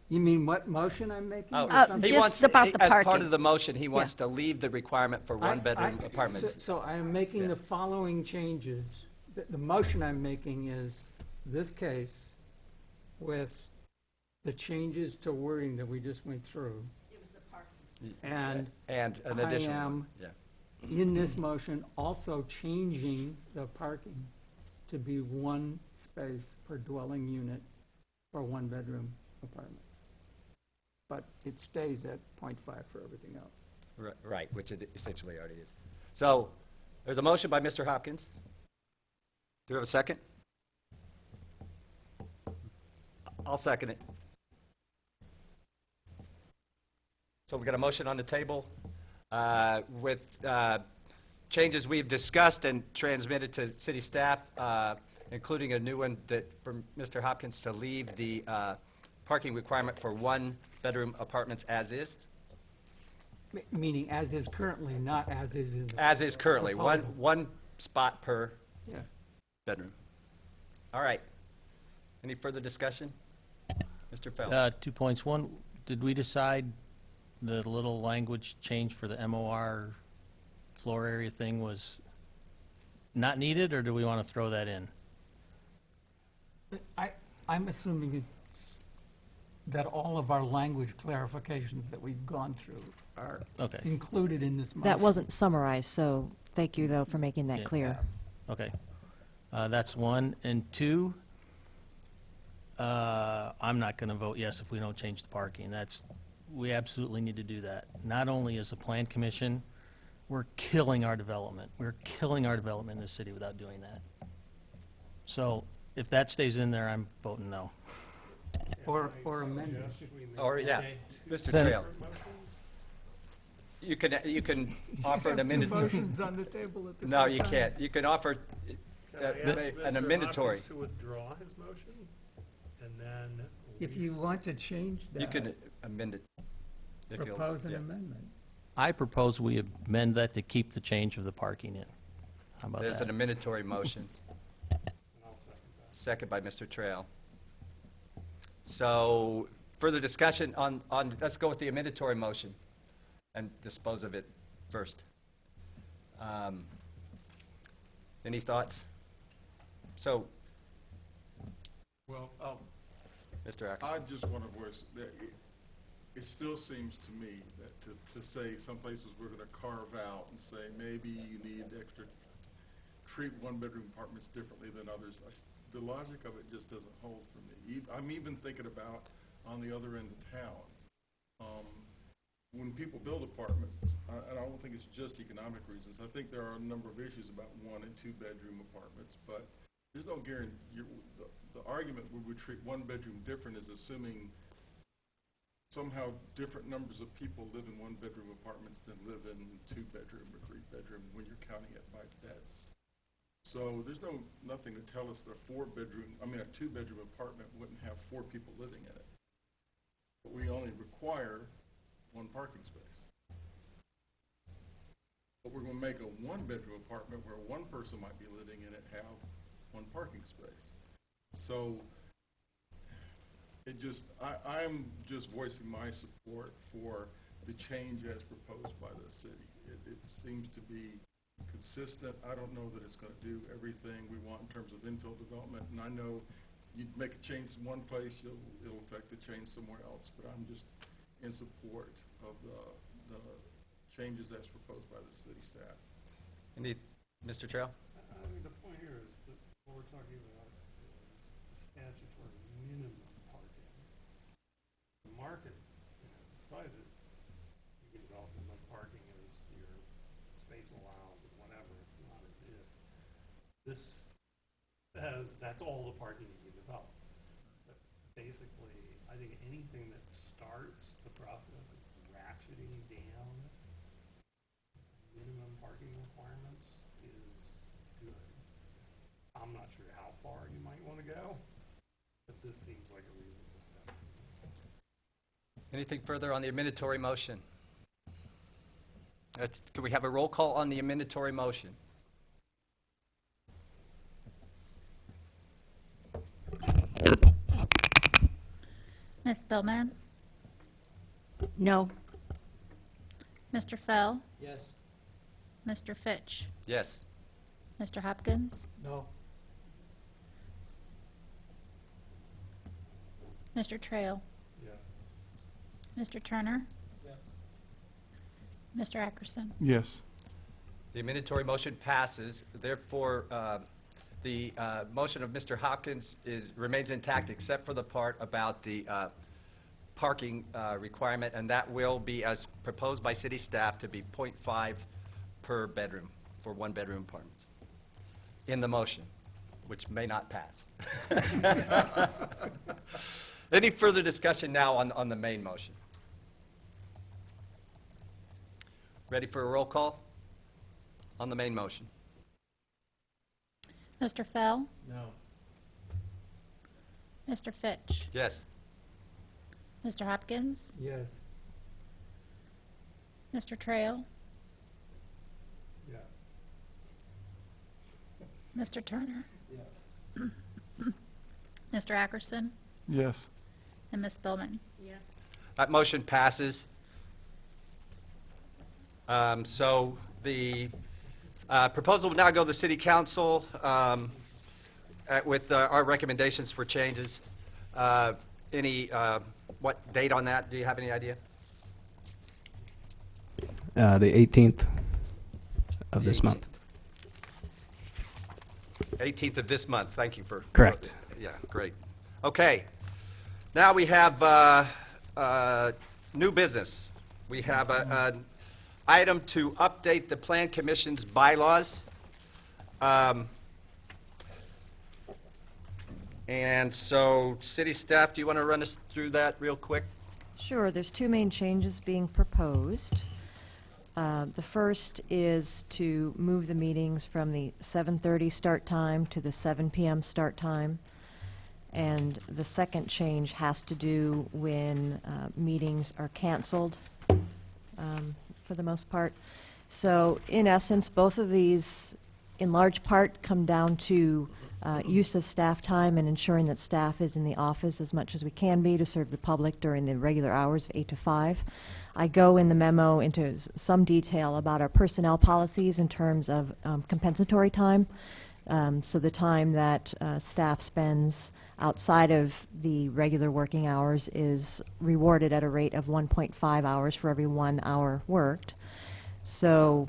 Speaker 9: You mean what motion I'm making? or
Speaker 10: Uh,
Speaker 9: something?
Speaker 1: He
Speaker 10: just
Speaker 1: wants,
Speaker 10: about the
Speaker 1: as part
Speaker 10: parking.
Speaker 1: of the motion, he wants to leave the requirement for
Speaker 9: I-
Speaker 1: one-bedroom
Speaker 9: I-
Speaker 1: apartments.
Speaker 9: So I am making
Speaker 1: Yeah.
Speaker 9: the following changes. The motion I'm making is this case with the changes to wording that we just went through. And
Speaker 1: And an
Speaker 9: I
Speaker 1: additional one,
Speaker 9: am-
Speaker 1: yeah.
Speaker 9: in this motion, also changing the parking to be one space per dwelling unit for one-bedroom apartments. But it stays at .5 for everything else.
Speaker 1: Right, which it essentially already is. So, there's a motion by Mr. Hopkins. Do we have a second? I'll second it. So we got a motion on the table with changes we've discussed and transmitted to city staff, including a new one that, for Mr. Hopkins to leave the parking requirement for one-bedroom apartments as is.
Speaker 9: Meaning as is currently, not as is in the.
Speaker 1: As is currently,
Speaker 9: proposal.
Speaker 1: one spot per
Speaker 9: Yeah.
Speaker 1: bedroom. All right. Any further discussion? Mr. Feld?
Speaker 6: 2 points. One, did we decide the little language change for the MOR floor area thing was not needed, or do we want to throw that in?
Speaker 9: I'm assuming it's, that all of our language clarifications that we've gone through are
Speaker 6: Okay,
Speaker 9: included in this motion.
Speaker 4: That wasn't summarized, so thank you, though, for making that
Speaker 6: Yeah.
Speaker 4: clear.
Speaker 6: okay. That's one. And two, I'm not going to vote yes if we don't change the parking. We absolutely need to do that. Not only as a plan commission, we're killing our development. We're killing our development in this city without doing that. So if that stays in there, I'm voting no.
Speaker 9: Or amended.
Speaker 1: Or, yeah, Mr.
Speaker 6: Then-
Speaker 1: Trail. You can offer an
Speaker 9: Two
Speaker 1: amendment.
Speaker 9: motions on the table at the same
Speaker 1: No,
Speaker 9: time.
Speaker 1: you can't. You can offer an amendatory.
Speaker 7: to withdraw his motion, and then.
Speaker 9: If you want to change that.
Speaker 1: You can amend it. if you'll-
Speaker 9: Propose an
Speaker 1: yeah.
Speaker 9: amendment.
Speaker 6: I propose we amend that to keep the change of the parking in. How about
Speaker 1: There's
Speaker 6: that?
Speaker 1: an amendatory motion.
Speaker 7: I'll second that.
Speaker 1: Second by Mr. Trail. So, further discussion on, let's go with the amendatory motion and dispose of it first. Any thoughts? So,
Speaker 3: Well,
Speaker 1: Mr.
Speaker 3: I
Speaker 1: Atkinson.
Speaker 3: just want to voice that it still seems to me that to say some places we're going to carve out and say maybe you need extra, treat one-bedroom apartments differently than others, the logic of it just doesn't hold for me. I'm even thinking about on the other end of town. When people build apartments, and I don't think it's just economic reasons, I think there are a number of issues about one- and two-bedroom apartments, but there's no guarantee. The argument we would treat one-bedroom different is assuming somehow different numbers of people live in one-bedroom apartments than live in two-bedroom or three-bedroom when you're counting it by beds. So there's nothing to tell us that a two-bedroom apartment wouldn't have 4 people living in it. But we only require 1 parking space. But we're going to make a one-bedroom apartment where 1 person might be living in it have 1 parking space. So I'm just voicing my support for the change as proposed by the city. It seems to be consistent. I don't know that it's going to do everything we want in terms of infill development, and I know you'd make a change in one place, it'll affect the change somewhere else, but I'm just in support of the changes as proposed by the city staff.
Speaker 1: Mr. Trail?
Speaker 7: I mean, the point here is that what we're talking about is the statutory minimum parking. The market, decides it, you can develop as much parking as your space allows, or whatever. It's not as if this says that's all the parking you can develop. But basically, I think anything that starts the process of ratcheting down minimum parking requirements is good. I'm not sure how far you might want to go, but this seems like a reasonable step.
Speaker 1: Anything further on the amendatory motion? Can we have a roll call on the amendatory motion?
Speaker 2: Ms. Spillman?
Speaker 10: No.
Speaker 2: Mr. Fell?
Speaker 6: Yes.
Speaker 2: Mr. Fitch?
Speaker 1: Yes.
Speaker 2: Mr. Hopkins?
Speaker 9: No.
Speaker 2: Mr. Trail?
Speaker 3: Yeah.
Speaker 2: Mr. Turner?
Speaker 6: Yes.
Speaker 2: Mr. Ackerson?
Speaker 3: Yes.
Speaker 1: The amendatory motion passes. Therefore, the motion of Mr. Hopkins remains intact except for the part about the parking requirement, and that will be, as proposed by city staff, to be 0.5 per bedroom for one-bedroom apartments in the motion, which may not pass. Any further discussion now on the main motion? Ready for a roll call on the main motion?
Speaker 2: Mr. Fell?
Speaker 6: No.
Speaker 2: Mr. Fitch?
Speaker 1: Yes.
Speaker 2: Mr. Hopkins?
Speaker 9: Yes.
Speaker 2: Mr. Trail?
Speaker 3: Yeah.
Speaker 2: Mr. Turner?
Speaker 6: Yes.
Speaker 2: Mr. Ackerson?
Speaker 3: Yes.
Speaker 2: And Ms. Spillman?
Speaker 1: That motion passes. So the proposal will now go to the city council with our recommendations for changes. What date on that? Do you have any idea?
Speaker 5: The 18th of
Speaker 1: The
Speaker 5: this month.
Speaker 1: 18th of this month. Thank you for.
Speaker 5: Correct.
Speaker 1: Yeah, great. Okay. Now we have new business. We have an item to update the Plan Commission's bylaws. And so, city staff, do you want to run us through that real quick?
Speaker 4: Sure, there's two main changes being proposed. The first is to move the meetings from the 7:30 start time to the 7 p.m. start time. And the second change has to do when meetings are canceled, for the most part. So in essence, both of these, in large part, come down to use of staff time and ensuring that staff is in the office as much as we can be to serve the public during the regular hours of 8 to 5. I go in the memo into some detail about our personnel policies in terms of compensatory time. So the time that staff spends outside of the regular working hours is rewarded at a rate of 1.5 hours for every 1 hour worked. So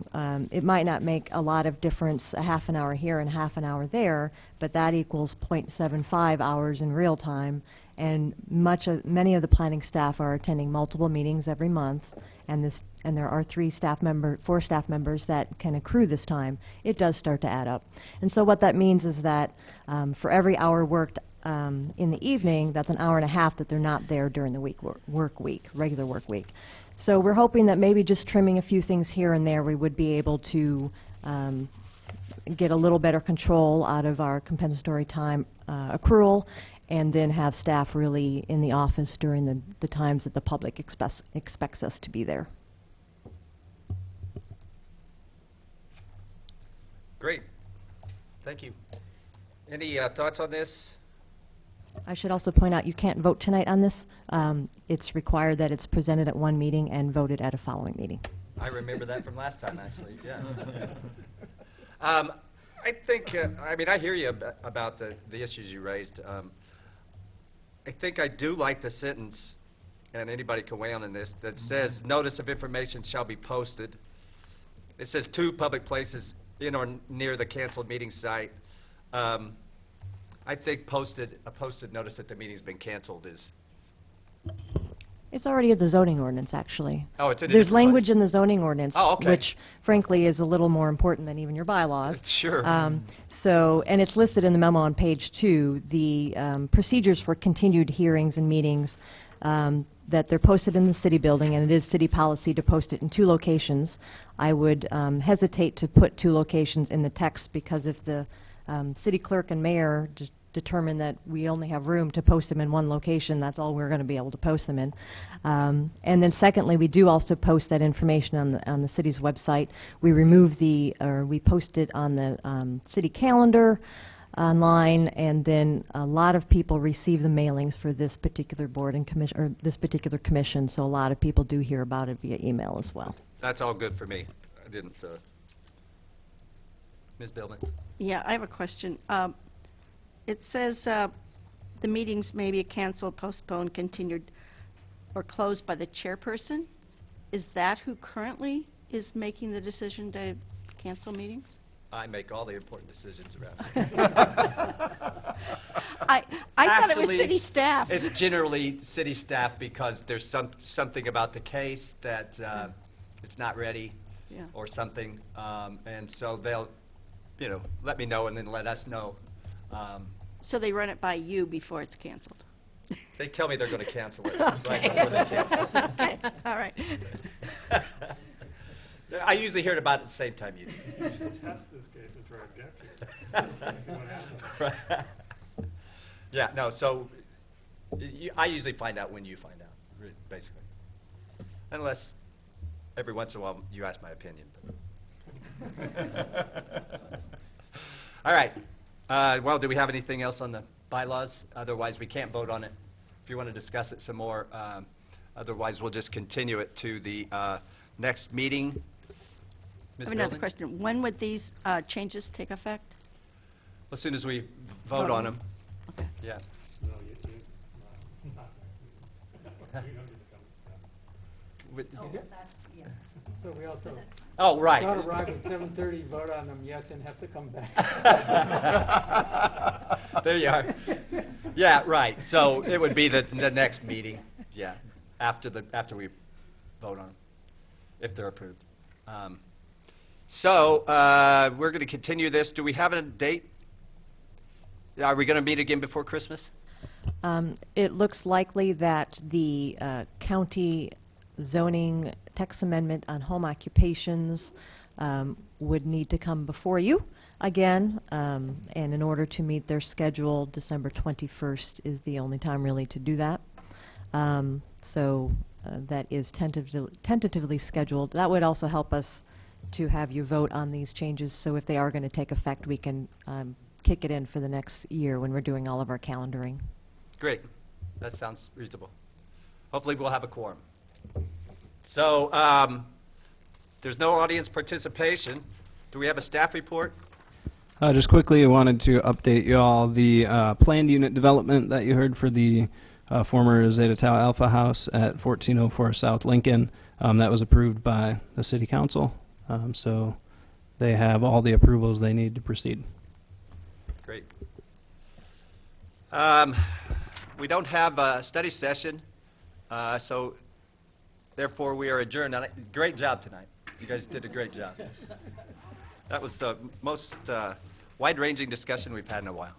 Speaker 4: it might not make a lot of difference, a half an hour here and half an hour there, but that equals 0.75 hours in real time. And many of the planning staff are attending multiple meetings every month, and there are 4 staff members that can accrue this time. It does start to add up. And so what that means is that for every hour worked in the evening, that's an hour and a half that they're not there during the regular work week. So we're hoping that maybe just trimming a few things here and there, we would be able to get a little better control out of our compensatory time accrual, and then have staff really in the office during the times that the public expects us to be there.
Speaker 1: Great. Thank you. Any thoughts on this?
Speaker 4: I should also point out, you can't vote tonight on this. It's required that it's presented at one meeting and voted at a following meeting.
Speaker 1: I remember that from last time, actually, yeah. I think, I hear you about the issues you raised. I think I do like the sentence, and anybody can weigh in on this, that says, notice of information shall be posted. It says 2 public places in or near the canceled meeting site. I think a posted notice that the meeting's been canceled is.
Speaker 4: It's already in the zoning ordinance, actually.
Speaker 1: Oh, it's in a
Speaker 4: There's
Speaker 1: different
Speaker 4: language
Speaker 1: place.
Speaker 4: in the zoning ordinance,
Speaker 1: Oh, okay.
Speaker 4: which frankly is a little more important than even your bylaws.
Speaker 1: Sure.
Speaker 4: So, and it's listed in the memo on page 2, the procedures for continued hearings and meetings, that they're posted in the city building, and it is city policy to post it in 2 locations. I would hesitate to put 2 locations in the text, because if the city clerk and mayor determined that we only have room to post them in one location, that's all we're going to be able to post them in. And then secondly, we do also post that information on the city's website. We remove we post it on the city calendar online, and then a lot of people receive the mailings for this particular board and commission, or this particular commission, so a lot of people do hear about it via email as well.
Speaker 1: That's all good for me. I didn't, Ms. Billman?
Speaker 10: Yeah, I have a question. It says the meetings may be canceled, postponed, continued, or closed by the chairperson. Is that who currently is making the decision to cancel meetings?
Speaker 1: I make all the important decisions around
Speaker 10: I thought it was
Speaker 1: Actually,
Speaker 10: city staff.
Speaker 1: It's generally city staff because there's something about the case that it's not ready
Speaker 10: Yeah.
Speaker 1: or something. And so they'll, let me know and then let us know.
Speaker 10: So they run it by you before it's canceled.
Speaker 1: They tell me they're going to cancel it right before they cancel it.
Speaker 10: Okay, all right.
Speaker 1: I usually hear it about at the same time you do.
Speaker 7: You should test this case and try to get it. See what happens.
Speaker 1: Yeah, no, so I usually find out when you find out, basically. Unless every once in a while you ask my opinion. All right. Well, do we have anything else on the bylaws? Otherwise, we can't vote on it. If you want to discuss it some more, otherwise we'll just continue it to the next meeting.
Speaker 10: I
Speaker 1: Ms.
Speaker 10: have another
Speaker 1: Billman?
Speaker 10: question. When would these changes take effect?
Speaker 1: As soon as we vote on them.
Speaker 10: Okay.
Speaker 1: Yeah.
Speaker 7: No, not next week. We don't get to come to that.
Speaker 9: But we also
Speaker 1: Oh, right.
Speaker 9: don't arrive at 7:30, vote on them, yes, and have to come back.
Speaker 1: There you are. Yeah, right. So it would be the next meeting, yeah, after we vote on them, if they're approved. So we're going to continue this. Do we have a date? Are we going to meet again before Christmas?
Speaker 4: It looks likely that the county zoning text amendment on home occupations would need to come before you again, and in order to meet their schedule, December 21st is the only time really to do that. So that is tentatively scheduled. That would also help us to have you vote on these changes, so if they are going to take effect, we can kick it in for the next year when we're doing all of our calendaring.
Speaker 1: Great. That sounds reasonable. Hopefully we'll have a quorum. So there's no audience participation. Do we have a staff report?
Speaker 5: Just quickly, I wanted to update you all the planned unit development that you heard for the former Zeta Tau Alpha House at 1404 South Lincoln. That was approved by the City Council, so they have all the approvals they need to proceed.
Speaker 1: Great. We don't have a study session, so therefore we are adjourned. Great job tonight. You guys did a great job. That was the most wide-ranging discussion we've had in a while.